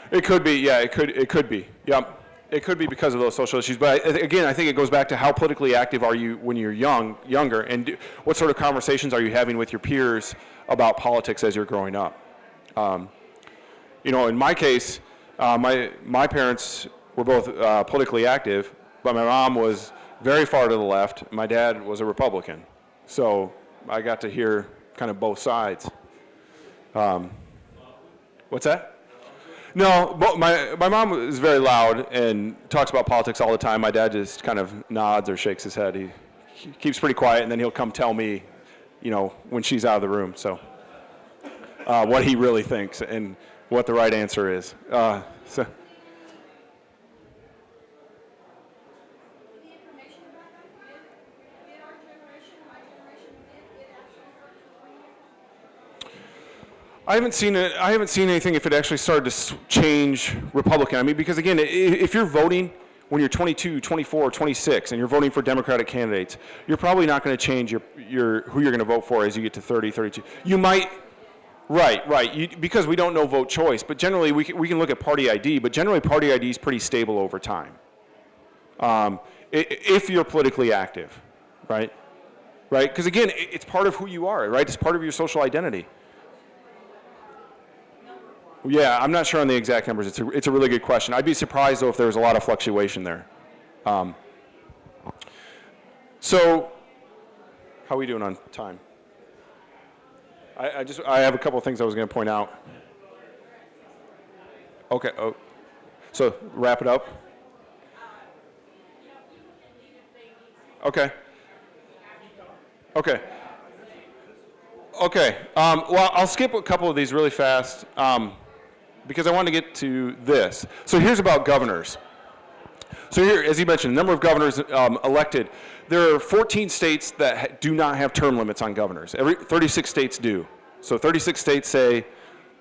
It could be, yeah, it could be, yeah. It could be because of those social issues, but again, I think it goes back to how politically active are you when you're younger, and what sort of conversations are you having with your peers about politics as you're growing up? In my case, my parents were both politically active, but my mom was very far to the left. My dad was a Republican, so I got to hear kind of both sides. What's that? No, my mom is very loud and talks about politics all the time. My dad just kind of nods or shakes his head. He keeps pretty quiet, and then he'll come tell me, when she's out of the room. So what he really thinks and what the right answer is. I haven't seen anything if it actually started to change Republican. I mean, because again, if you're voting when you're 22, 24, 26, and you're voting for Democratic candidates, you're probably not going to change who you're going to vote for as you get to 30, 32. You might, right, because we don't know vote choice, but generally we can look at party ID, but generally party ID is pretty stable over time. If you're politically active, right? Because again, it's part of who you are, right? It's part of your social identity. Yeah, I'm not sure on the exact numbers. It's a really good question. I'd be surprised, though, if there was a lot of fluctuation there. So, how are we doing on time? I have a couple of things I was going to point out. Okay. Oh, so wrap it up. Okay. Okay. Okay. Well, I'll skip a couple of these really fast because I want to get to this. So here's about governors. So here, as you mentioned, the number of governors elected. There are 14 states that do not have term limits on governors. 36 states do. So 36 states say,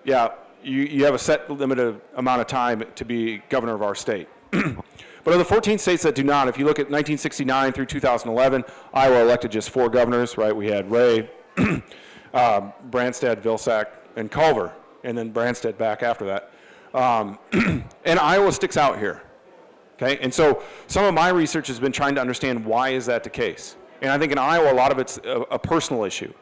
yeah, you have a set limited amount of time to be governor of our state. But of the 14 states that do not, if you look at 1969 through 2011, Iowa elected just 4 governors, right? We had Ray, Branstad, Vilsack, and Culver, and then Branstad back after that. And Iowa sticks out here. Okay, and so some of my research has been trying to understand why is that the case. And I think in Iowa, a lot of it's a personal issue.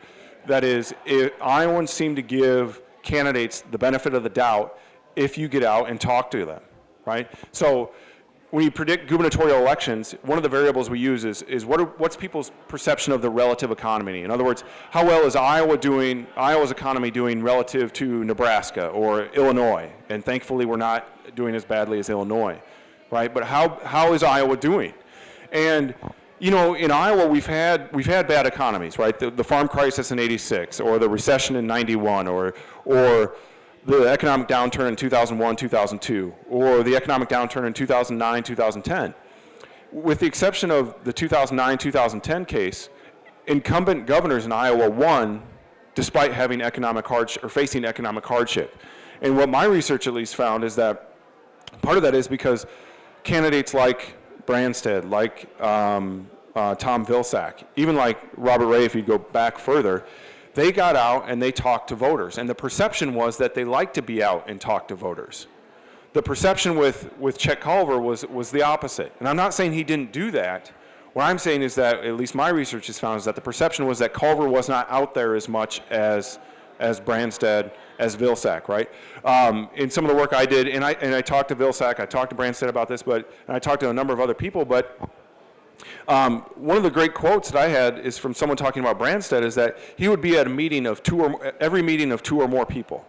That is, Iowans seem to give candidates the benefit of the doubt if you get out and talk to them, right? So when you predict gubernatorial elections, one of the variables we use is what's people's perception of the relative economy? In other words, how well is Iowa's economy doing relative to Nebraska or Illinois? And thankfully, we're not doing as badly as Illinois. Right, but how is Iowa doing? And you know, in Iowa we've had bad economies, right? The farm crisis in '86, or the recession in '91, or the economic downturn in 2001, 2002, or the economic downturn in 2009, 2010. With the exception of the 2009, 2010 case, incumbent governors in Iowa won despite having economic hardship or facing economic hardship. And what my research at least found is that part of that is because candidates like Branstad, like Tom Vilsack, even like Robert Ray, if you go back further, they got out and they talked to voters. And the perception was that they liked to be out and talk to voters. The perception with Chet Culver was the opposite. And I'm not saying he didn't do that. What I'm saying is that, at least my research has found, is that the perception was that Culver was not out there as much as Branstad, as Vilsack, right? In some of the work I did, and I talked to Vilsack, I talked to Branstad about this, and I talked to a number of other people, but one of the great quotes that I had is from someone talking about Branstad, is that he would be at a meeting of every meeting of 2 or more people,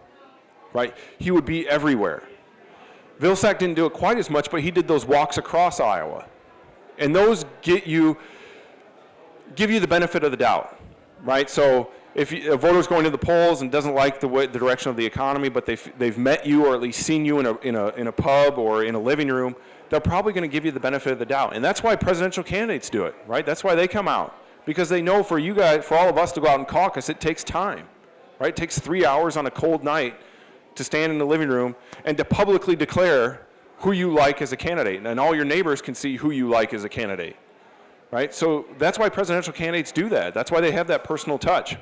right? He would be everywhere. Vilsack didn't do it quite as much, but he did those walks across Iowa. And those give you the benefit of the doubt, right? So if a voter's going to the polls and doesn't like the direction of the economy, but they've met you or at least seen you in a pub or in a living room, they're probably going to give you the benefit of the doubt. And that's why presidential candidates do it, right? That's why they come out, because they know for you guys, for all of us to go out and caucus, it takes time, right? It takes 3 hours on a cold night to stand in the living room and to publicly declare who you like as a candidate, and all your neighbors can see who you like as a candidate, right? So that's why presidential candidates do that. That's why they have that personal touch.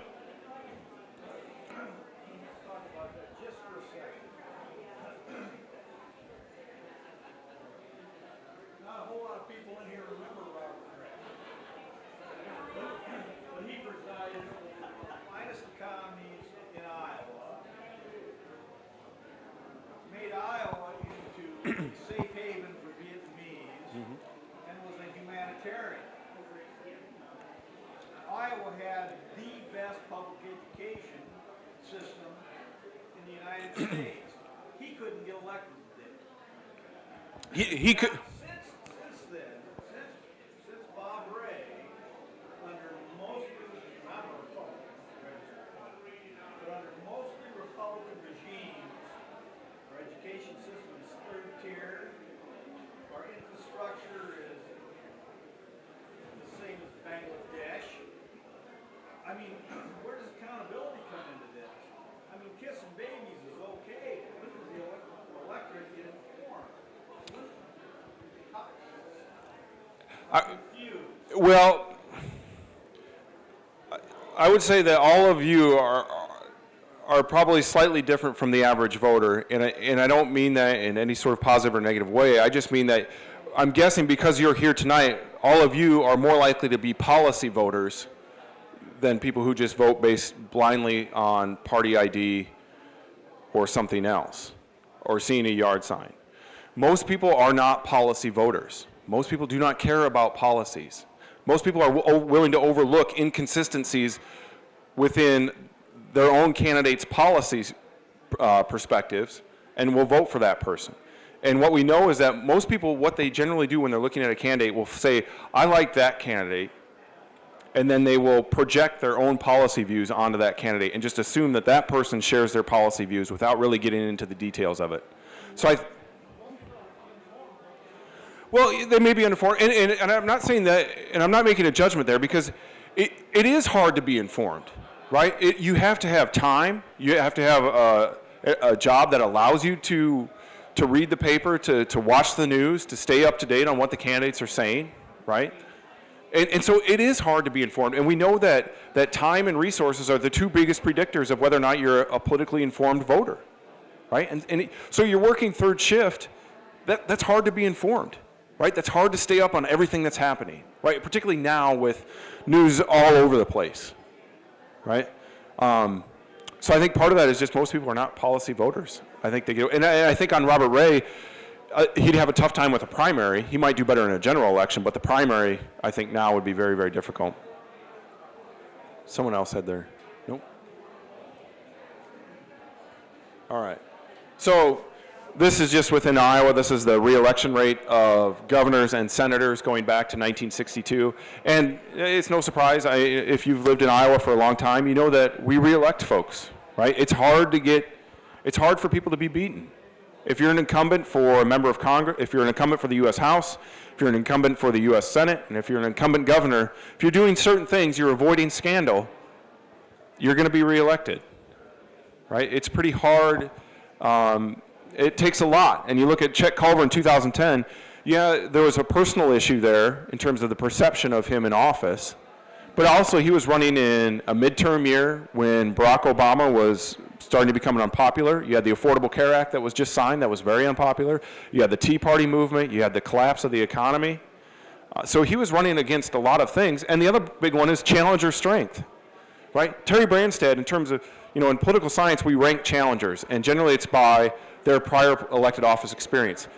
Not a whole lot of people in here remember Robert Kraft. But he presided over the finest economies in Iowa, made Iowa into a safe haven for Vietnamese, and was a humanitarian. Iowa had the best public education system in the United States. He couldn't get elected today. He could. Since then, since Bob Ray, under mostly, not a Republican, but under mostly Republican regimes, our education system is third tier, our infrastructure is the same as Bangladesh. I mean, where does accountability come into this? I mean, kissing babies is okay, but when does the electorate get informed? Well, I would say that all of you are probably slightly different from the average voter, and I don't mean that in any sort of positive or negative way. I just mean that I'm guessing because you're here tonight, all of you are more likely to be policy voters than people who just vote based blindly on party ID or something else, or seeing a yard sign. Most people are not policy voters. Most people do not care about policies. Most people are willing to overlook inconsistencies within their own candidate's policies, perspectives, and will vote for that person. And what we know is that most people, what they generally do when they're looking at a candidate will say, I like that candidate, and then they will project their own policy views onto that candidate and just assume that that person shares their policy views without really getting into the details of it. So well, they may be uninformed, and I'm not saying that, and I'm not making a judgment there, because it is hard to be informed, right? You have to have time, you have to have a job that allows you to read the paper, to watch the news, to stay up to date on what the candidates are saying, right? And so it is hard to be informed, and we know that time and resources are the two biggest predictors of whether or not you're a politically informed voter, right? So you're working third shift, that's hard to be informed, right? That's hard to stay up on everything that's happening, right? Particularly now with news all over the place, right? So I think part of that is just most people are not policy voters. I think they get, and I think on Robert Ray, he'd have a tough time with a primary. He might do better in a general election, but the primary, I think now would be very, very difficult. Someone else had their, nope. All right. So this is just within Iowa. This is the re-election rate of governors and senators going back to 1962. And it's no surprise, if you've lived in Iowa for a long time, you know that we re-elect folks, right? It's hard for people to be beaten. If you're an incumbent for a member of Congress, if you're an incumbent for the U.S. House, if you're an incumbent for the U.S. Senate, and if you're an incumbent governor, if you're doing certain things, you're avoiding scandal, you're going to be reelected, right? It's pretty hard. It takes a lot. And you look at Chet Culver in 2010, yeah, there was a personal issue there in terms of the perception of him in office, but also he was running in a midterm year when Barack Obama was starting to become unpopular. You had the Affordable Care Act that was just signed that was very unpopular. You had the Tea Party movement. You had the collapse of the economy. So he was running against a lot of things. And the other big one is challenger strength, right? Terry Branstad, in terms of, in political science, we rank challengers, and generally it's by their prior elected office experience.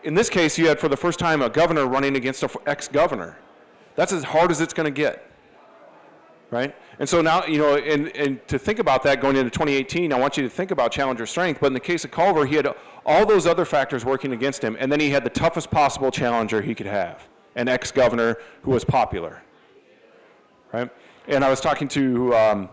In this case, you had for the first time a governor running against an ex-governor. That's as hard as it's going to get, right? And so now, and to think about that going into 2018, I want you to think about challenger strength, but in the case of Culver, he had all those other factors working against him, and then he had the toughest possible challenger he could have, an ex-governor who was popular, right? And I was talking to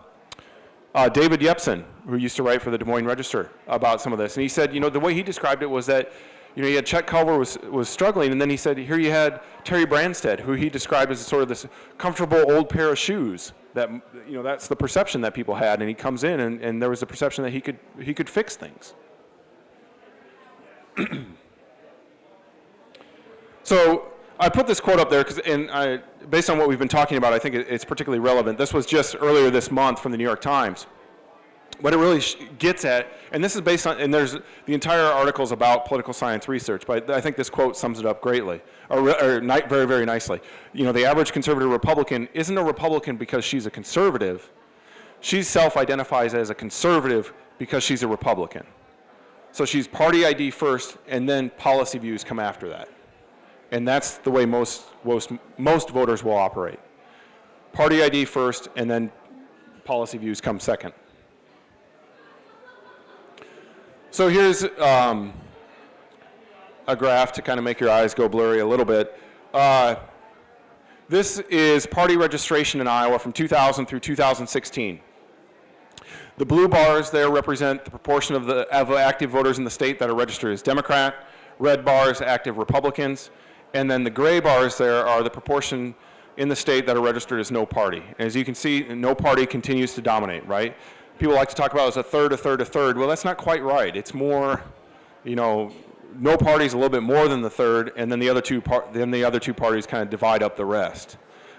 David Yepsen, who used to write for the Des Moines Register, about some of this, and he said, the way he described it was that, he had Chet Culver was struggling, and then he said, here you had Terry Branstad, who he described as sort of this comfortable old pair of shoes. That that's the perception that people had, and he comes in, and there was the perception that he could fix things. So I put this quote up there because, based on what we've been talking about, I think it's particularly relevant. This was just earlier this month from the New York Times. What it really gets at, and this is based on, and there's the entire article's about political science research, but I think this quote sums it up greatly, or very, very nicely. The average conservative Republican isn't a Republican because she's a conservative. She self-identifies as a conservative because she's a Republican. So she's party ID first, and then policy views come after that. And that's the way most voters will operate. Party ID first, and then policy views come second. So here's a graph to kind of make your eyes go blurry a little bit. This is party registration in Iowa from 2000 through 2016. The blue bars there represent the proportion of active voters in the state that are registered as Democrat. Red bars, active Republicans. And then the gray bars there are the proportion in the state that are registered as no party. And as you can see, no party continues to dominate, right? People like to talk about it as a third, a third, a third. Well, that's not quite right. It's more, no party is a little bit more than the third, and then the other two parties kind of divide up the rest.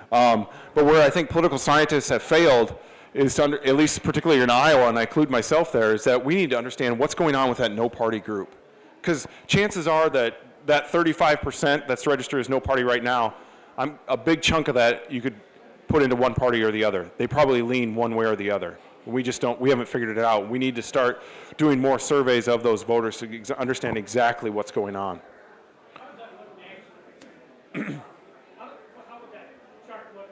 But where I think political scientists have failed is to at least particularly in Iowa, and I include myself there, is that we need to understand what's going on with that no party group. Because chances are that 35% that's registered as no party right now, a big chunk of that you could put into one party or the other. They probably lean one way or the other. We haven't figured it out. We need to start doing more surveys of those voters to understand exactly what's going on. How does that look nationally? How would that chart look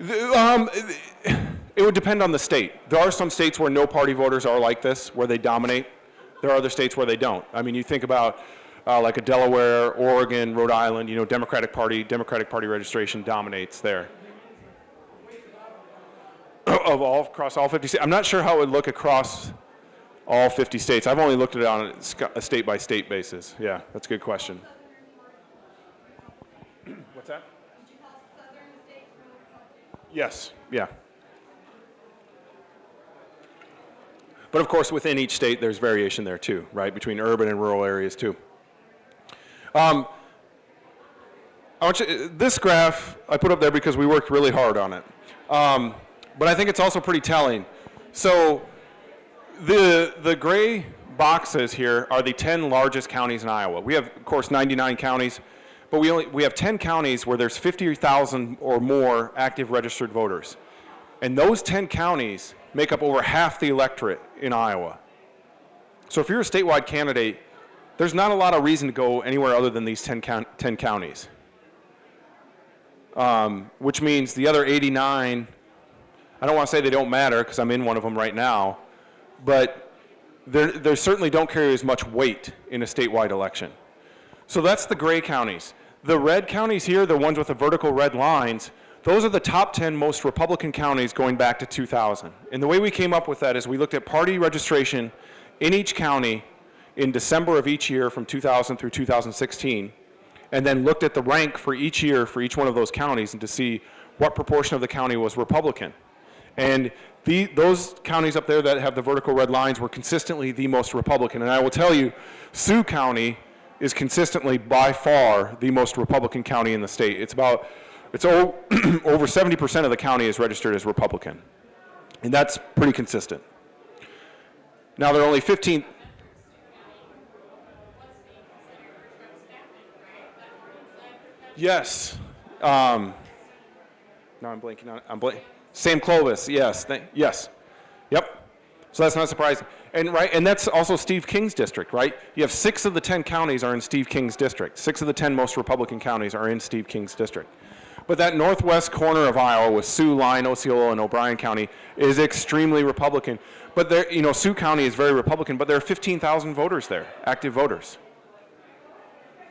nationally? It would depend on the state. There are some states where no party voters are like this, where they dominate. There are other states where they don't. I mean, you think about like a Delaware, Oregon, Rhode Island, you know, Democratic Party registration dominates there. Of all, across all 50 states. I'm not sure how it would look across all 50 states. I've only looked at it on a state-by-state basis. Yeah, that's a good question. What's that? Did you call southern states Republican? Yes, yeah. But of course, within each state, there's variation there too, right? Between urban and rural areas too. I want you, this graph I put up there because we worked really hard on it. But I think it's also pretty telling. So the gray boxes here are the 10 largest counties in Iowa. We have, of course, 99 counties, but we have 10 counties where there's 50,000 or more active registered voters. And those 10 counties make up over half the electorate in Iowa. So if you're a statewide candidate, there's not a lot of reason to go anywhere other than these 10 counties. Which means the other 89, I don't want to say they don't matter because I'm in one of them right now, but they certainly don't carry as much weight in a statewide election. So that's the gray counties. The red counties here, the ones with the vertical red lines, those are the top 10 most Republican counties going back to 2000. And the way we came up with that is we looked at party registration in each county in December of each year from 2000 through 2016, and then looked at the rank for each year for each one of those counties and to see what proportion of the county was Republican. And those counties up there that have the vertical red lines were consistently the most Republican. And I will tell you, Sioux County is consistently by far the most Republican county in the state. It's over 70% of the county is registered as Republican. And that's pretty consistent. Now there are only 15. Yes. Now I'm blanking on it. Sam Clovis, yes, yes. Yep. So that's not surprising. And that's also Steve King's district, right? You have 6 of the 10 counties are in Steve King's district. 6 of the 10 most Republican counties are in Steve King's district. But that northwest corner of Iowa with Sioux, Lyon, Osceola, and O'Brien County is extremely Republican. But there, you know, Sioux County is very Republican, but there are 15,000 voters there, active voters.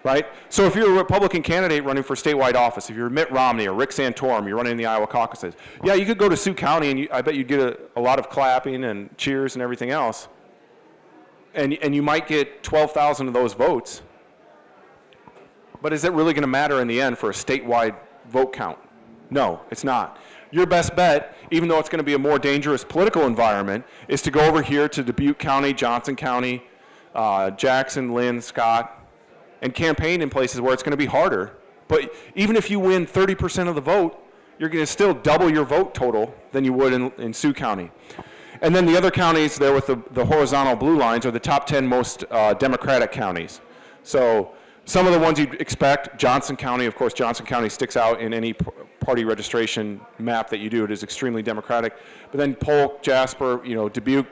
Right? So if you're a Republican candidate running for statewide office, if you're Mitt Romney or Rick Santorum, you're running in the Iowa caucuses, yeah, you could go to Sioux County and I bet you'd get a lot of clapping and cheers and everything else. And you might get 12,000 of those votes. But is it really going to matter in the end for a statewide vote count? No, it's not. Your best bet, even though it's going to be a more dangerous political environment, is to go over here to Dubuque County, Johnson County, Jackson, Lynn, Scott, and campaign in places where it's going to be harder. But even if you win 30% of the vote, you're going to still double your vote total than you would in Sioux County. And then the other counties there with the horizontal blue lines are the top 10 most Democratic counties. So some of the ones you'd expect, Johnson County, of course, Johnson County sticks out in any party registration map that you do. It is extremely Democratic. But then Polk, Jasper, you know, Dubuque,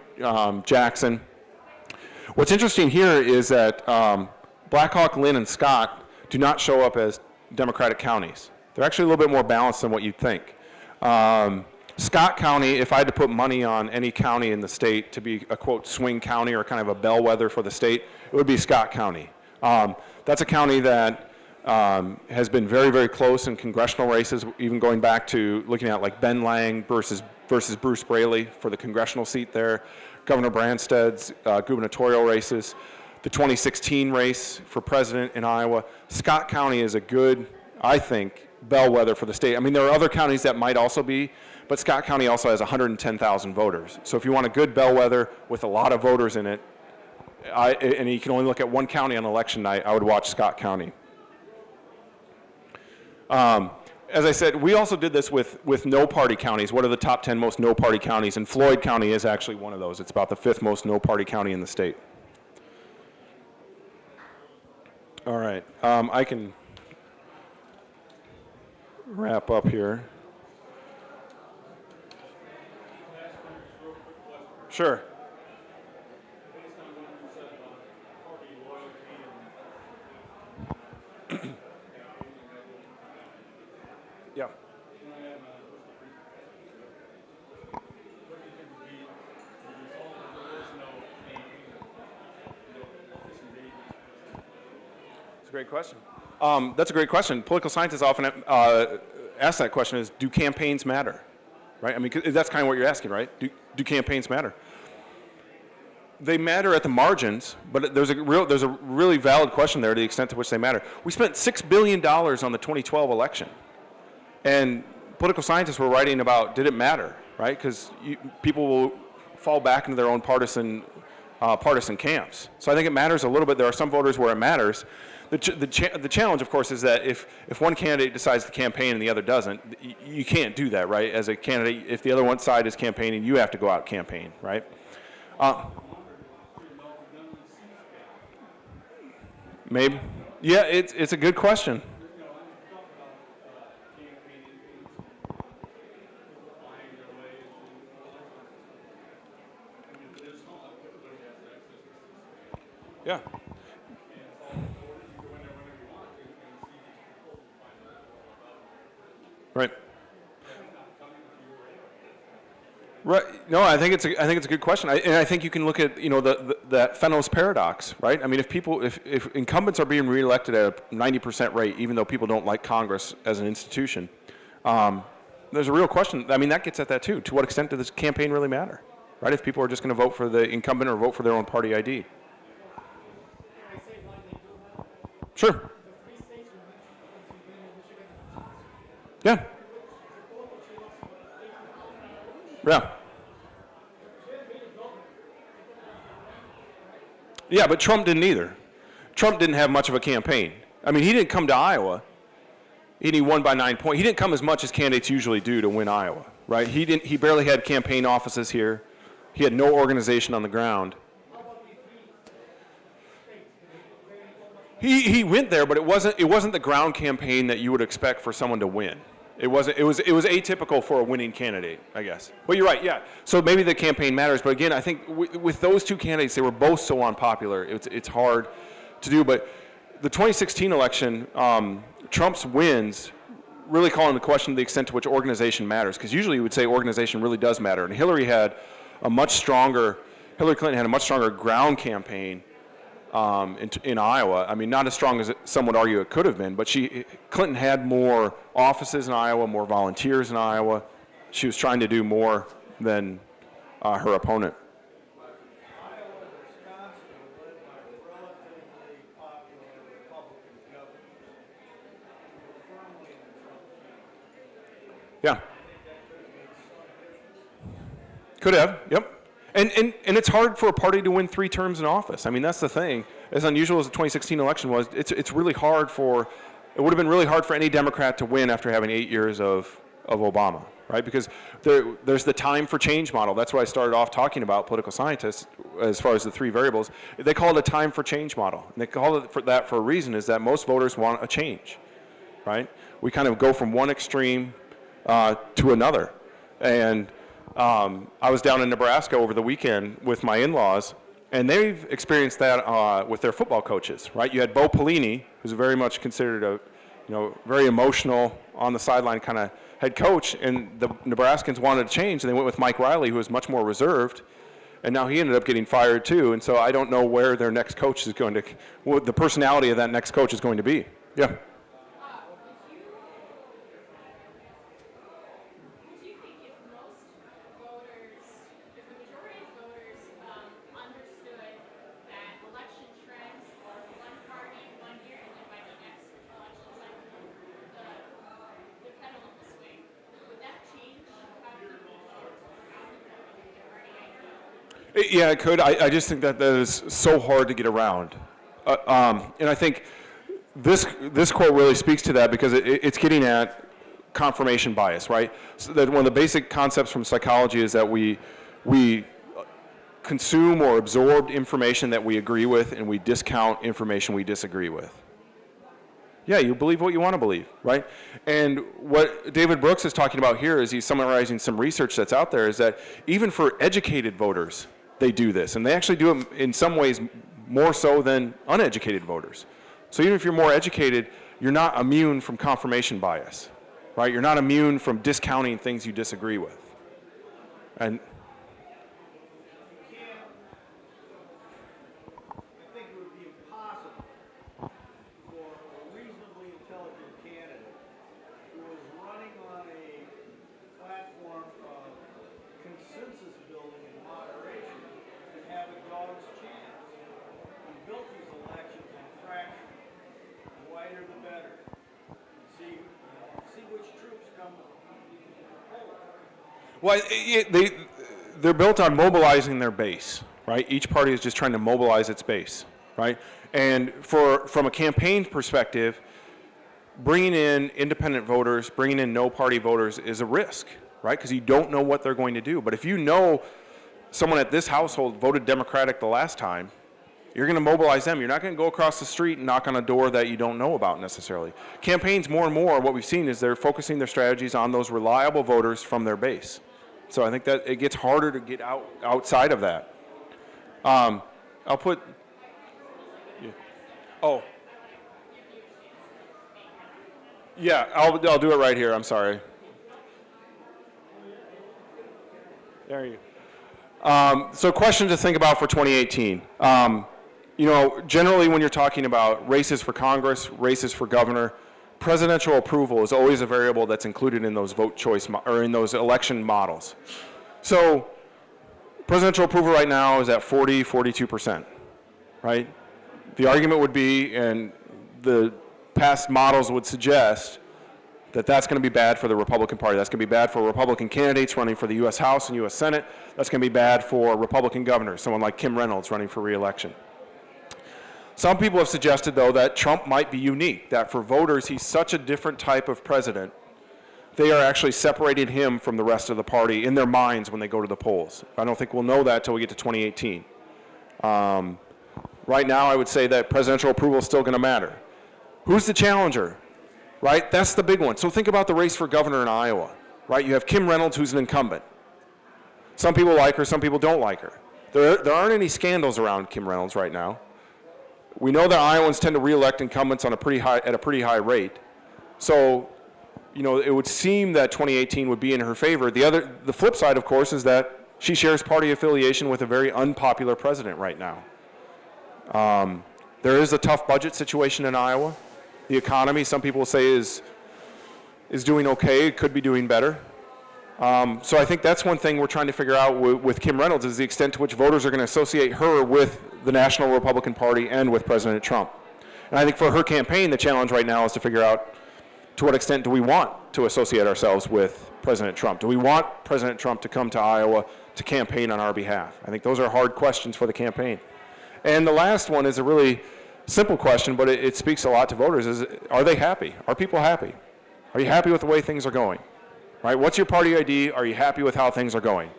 Jackson. What's interesting here is that Blackhawk, Lynn, and Scott do not show up as Democratic counties. They're actually a little bit more balanced than what you'd think. Scott County, if I had to put money on any county in the state to be a, quote, swing county or kind of a bellwether for the state, it would be Scott County. That's a county that has been very, very close in congressional races, even going back to looking at like Ben Lang versus Bruce Braley for the congressional seat there, Governor Branstad's gubernatorial races. The 2016 race for president in Iowa. Scott County is a good, I think, bellwether for the state. I mean, there are other counties that might also be, but Scott County also has 110,000 voters. So if you want a good bellwether with a lot of voters in it, and you can only look at one county on election night, I would watch Scott County. As I said, we also did this with no-party counties. What are the top 10 most no-party counties? And Floyd County is actually one of those. It's about the 5th most no-party county in the state. All right, I can wrap up here. Sure. Yeah. a great question. That's a great question. Political scientists often ask that question: is do campaigns matter? Right? I mean, 'cause that's kind of what you're asking, right? Do campaigns matter? They matter at the margins, but there's a really valid question there to the extent to which they matter. We spent $6 billion on the 2012 election, and political scientists were writing about did it matter, right? Because people will fall back into their own partisan camps. So I think it matters a little bit. There are some voters where it matters. The challenge, of course, is that if one candidate decides to campaign and the other doesn't, you can't do that, right? As a candidate, if the other one side is campaigning, you have to go out and campaign, right? Maybe. Yeah, it's a good question. Yeah. Right. Right. No, I think it's a good question, and I think you can look at that Fennos paradox, right? I mean, if incumbents are being reelected at a 90% rate, even though people don't like Congress as an institution, there's a real question. I mean, that gets at that too. To what extent does this campaign really matter, right? If people are just going to vote for the incumbent or vote for their own party ID. Sure. Yeah. Yeah. Yeah, but Trump didn't either. Trump didn't have much of a campaign. I mean, he didn't come to Iowa, and he won by 9 points. He didn't come as much as candidates usually do to win Iowa, right? He barely had campaign offices here. He had no organization on the ground. He went there, but it wasn't the ground campaign that you would expect for someone to win. It was atypical for a winning candidate, I guess. Well, you're right, yeah. So maybe the campaign matters, but again, I think with those two candidates, they were both so unpopular. It's hard to do, but the 2016 election, Trump's wins really call into question the extent to which organization matters, because usually you would say organization really does matter, and Hillary Clinton had a much stronger ground campaign in Iowa. I mean, not as strong as some would argue it could have been, but Clinton had more offices in Iowa, more volunteers in Iowa. She was trying to do more than her opponent. Iowa and Wisconsin were led by relatively popular Republican governors who were firmly in the Trump camp. Yeah. I think that could have made some difference. Could have, yep. And it's hard for a party to win 3 terms in office. I mean, that's the thing. As unusual as the 2016 election was, it would have been really hard for any Democrat to win after having 8 years of Obama, right? Because there's the time for change model. That's what I started off talking about, political scientists, as far as the 3 variables. They call it a time for change model. And they call it for a reason, is that most voters want a change, right? We kind of go from one extreme to another. And I was down in Nebraska over the weekend with my in-laws, and they've experienced that with their football coaches, right? You had Bo Pelini, who's very much considered a, very emotional, on the sideline kind of head coach, and the Nebraskans wanted to change, and they went with Mike Riley, who was much more reserved, and now he ended up getting fired too. And so I don't know where their next coach is going to, what the personality of that next coach is going to be. Yeah. Yeah, it could. I just think that is so hard to get around. And I think this quote really speaks to that, because it's getting at confirmation bias, right? So that one of the basic concepts from psychology is that we consume or absorb information that we agree with, and we discount information we disagree with. Yeah, you believe what you want to believe, right? And what David Brooks is talking about here is he's summarizing some research that's out there, is that even for educated voters, they do this. And they actually do it in some ways more so than uneducated voters. So even if you're more educated, you're not immune from confirmation bias, right? You're not immune from discounting things you disagree with. And I think it would be impossible for Well, they're built on mobilizing their base, right? Each party is just trying to mobilize its base, right? And from a campaign perspective, bringing in independent voters, bringing in no-party voters is a risk, right? Because you don't know what they're going to do. But if you know someone at this household voted Democratic the last time, you're going to mobilize them. You're not going to go across the street and knock on a door that you don't know about necessarily. Campaigns, more and more, what we've seen is they're focusing their strategies on those reliable voters from their base. So I think that it gets harder to get outside of that. I'll put, yeah. Oh. Yeah, I'll do it right here, I'm sorry. There you go. So question to think about for 2018. You know, generally when you're talking about races for Congress, races for governor, presidential approval is always a variable that's included in those vote choice or in those election models. So presidential approval right now is at 42%, right? The argument would be, and the past models would suggest, that that's going to be bad for the Republican Party. That's going to be bad for Republican candidates running for the U.S. House and U.S. Senate. That's going to be bad for Republican governors, someone like Kim Reynolds running for re-election. Some people have suggested, though, that Trump might be unique, that for voters, he's such a different type of president, they are actually separating him from the rest of the party in their minds when they go to the polls. I don't think we'll know that until we get to 2018. Right now, I would say that presidential approval is still going to matter. Who's the challenger? Right? That's the big one. So think about the race for governor in Iowa, right? You have Kim Reynolds, who's an incumbent. Some people like her, some people don't like her. There aren't any scandals around Kim Reynolds right now. We know that Iowans tend to re-elect incumbents on at a pretty high rate. So, you know, it would seem that 2018 would be in her favor. The flip side, of course, is that she shares party affiliation with a very unpopular president right now. There is a tough budget situation in Iowa. The economy, some people say, is doing okay. It could be doing better. So I think that's one thing we're trying to figure out with Kim Reynolds is the extent to which voters are going to associate her with the National Republican Party and with President Trump. And I think for her campaign, the challenge right now is to figure out to what extent do we want to associate ourselves with President Trump? Do we want President Trump to come to Iowa to campaign on our behalf? I think those are hard questions for the campaign. And the last one is a really simple question, but it speaks a lot to voters, is are they happy? Are people happy? Are you happy with the way things are going? Right? What's your party ID? Are you happy with how things are going?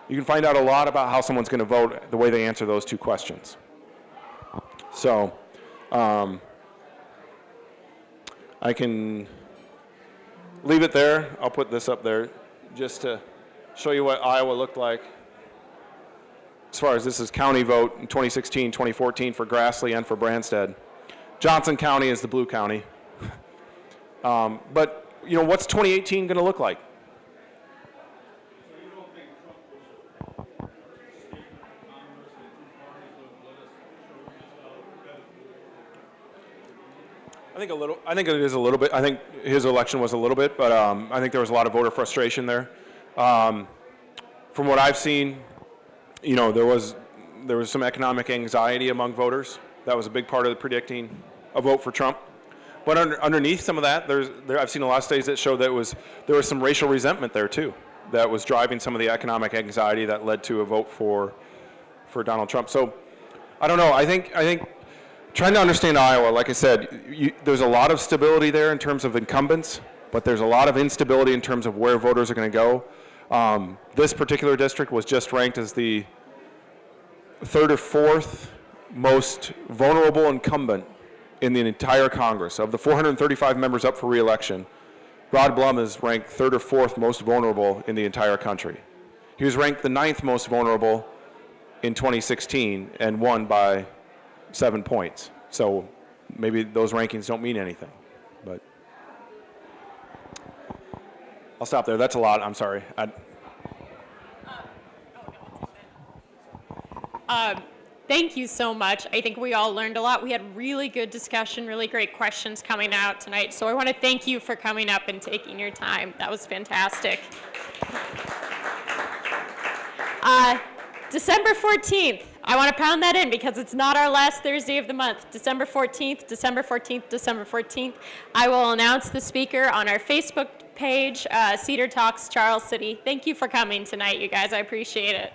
You can find out a lot about how someone's going to vote the way they answer those two questions. So I can leave it there. I'll put this up there just to show you what Iowa looked like. As far as this is county vote in 2016, 2014 for Grassley and for Branstad. Johnson County is the blue county. But, you know, what's 2018 going to look like? So you don't think Trump was state Congress and two parties would let us show his I think it is a little bit. I think his election was a little bit, but I think there was a lot of voter frustration there. From what I've seen, you know, there was some economic anxiety among voters. That was a big part of predicting a vote for Trump. But underneath some of that, I've seen a lot of studies that show that there was some racial resentment there too, that was driving some of the economic anxiety that led to a vote for Donald Trump. So I don't know. I think trying to understand Iowa, like I said, there's a lot of stability there in terms of incumbents, but there's a lot of instability in terms of where voters are going to go. This particular district was just ranked as the third or fourth most vulnerable incumbent in the entire Congress. Of the 435 members up for re-election, Rod Blum is ranked third or fourth most vulnerable in the entire country. He was ranked the 9th most vulnerable in 2016 and won by 7 points. So maybe those rankings don't mean anything, but I'll stop there. That's a lot. I'm sorry. Thank you so much. I think we all learned a lot. We had really good discussion, really great questions coming out tonight. So I want to thank you for coming up and taking your time. That was fantastic. December 14th. I want to pound that in because it's not our last Thursday of the month. December 14th, December 14th, December 14th. I will announce the speaker on our Facebook page, Cedar Talks, Charles City. Thank you for coming tonight, you guys. I appreciate it.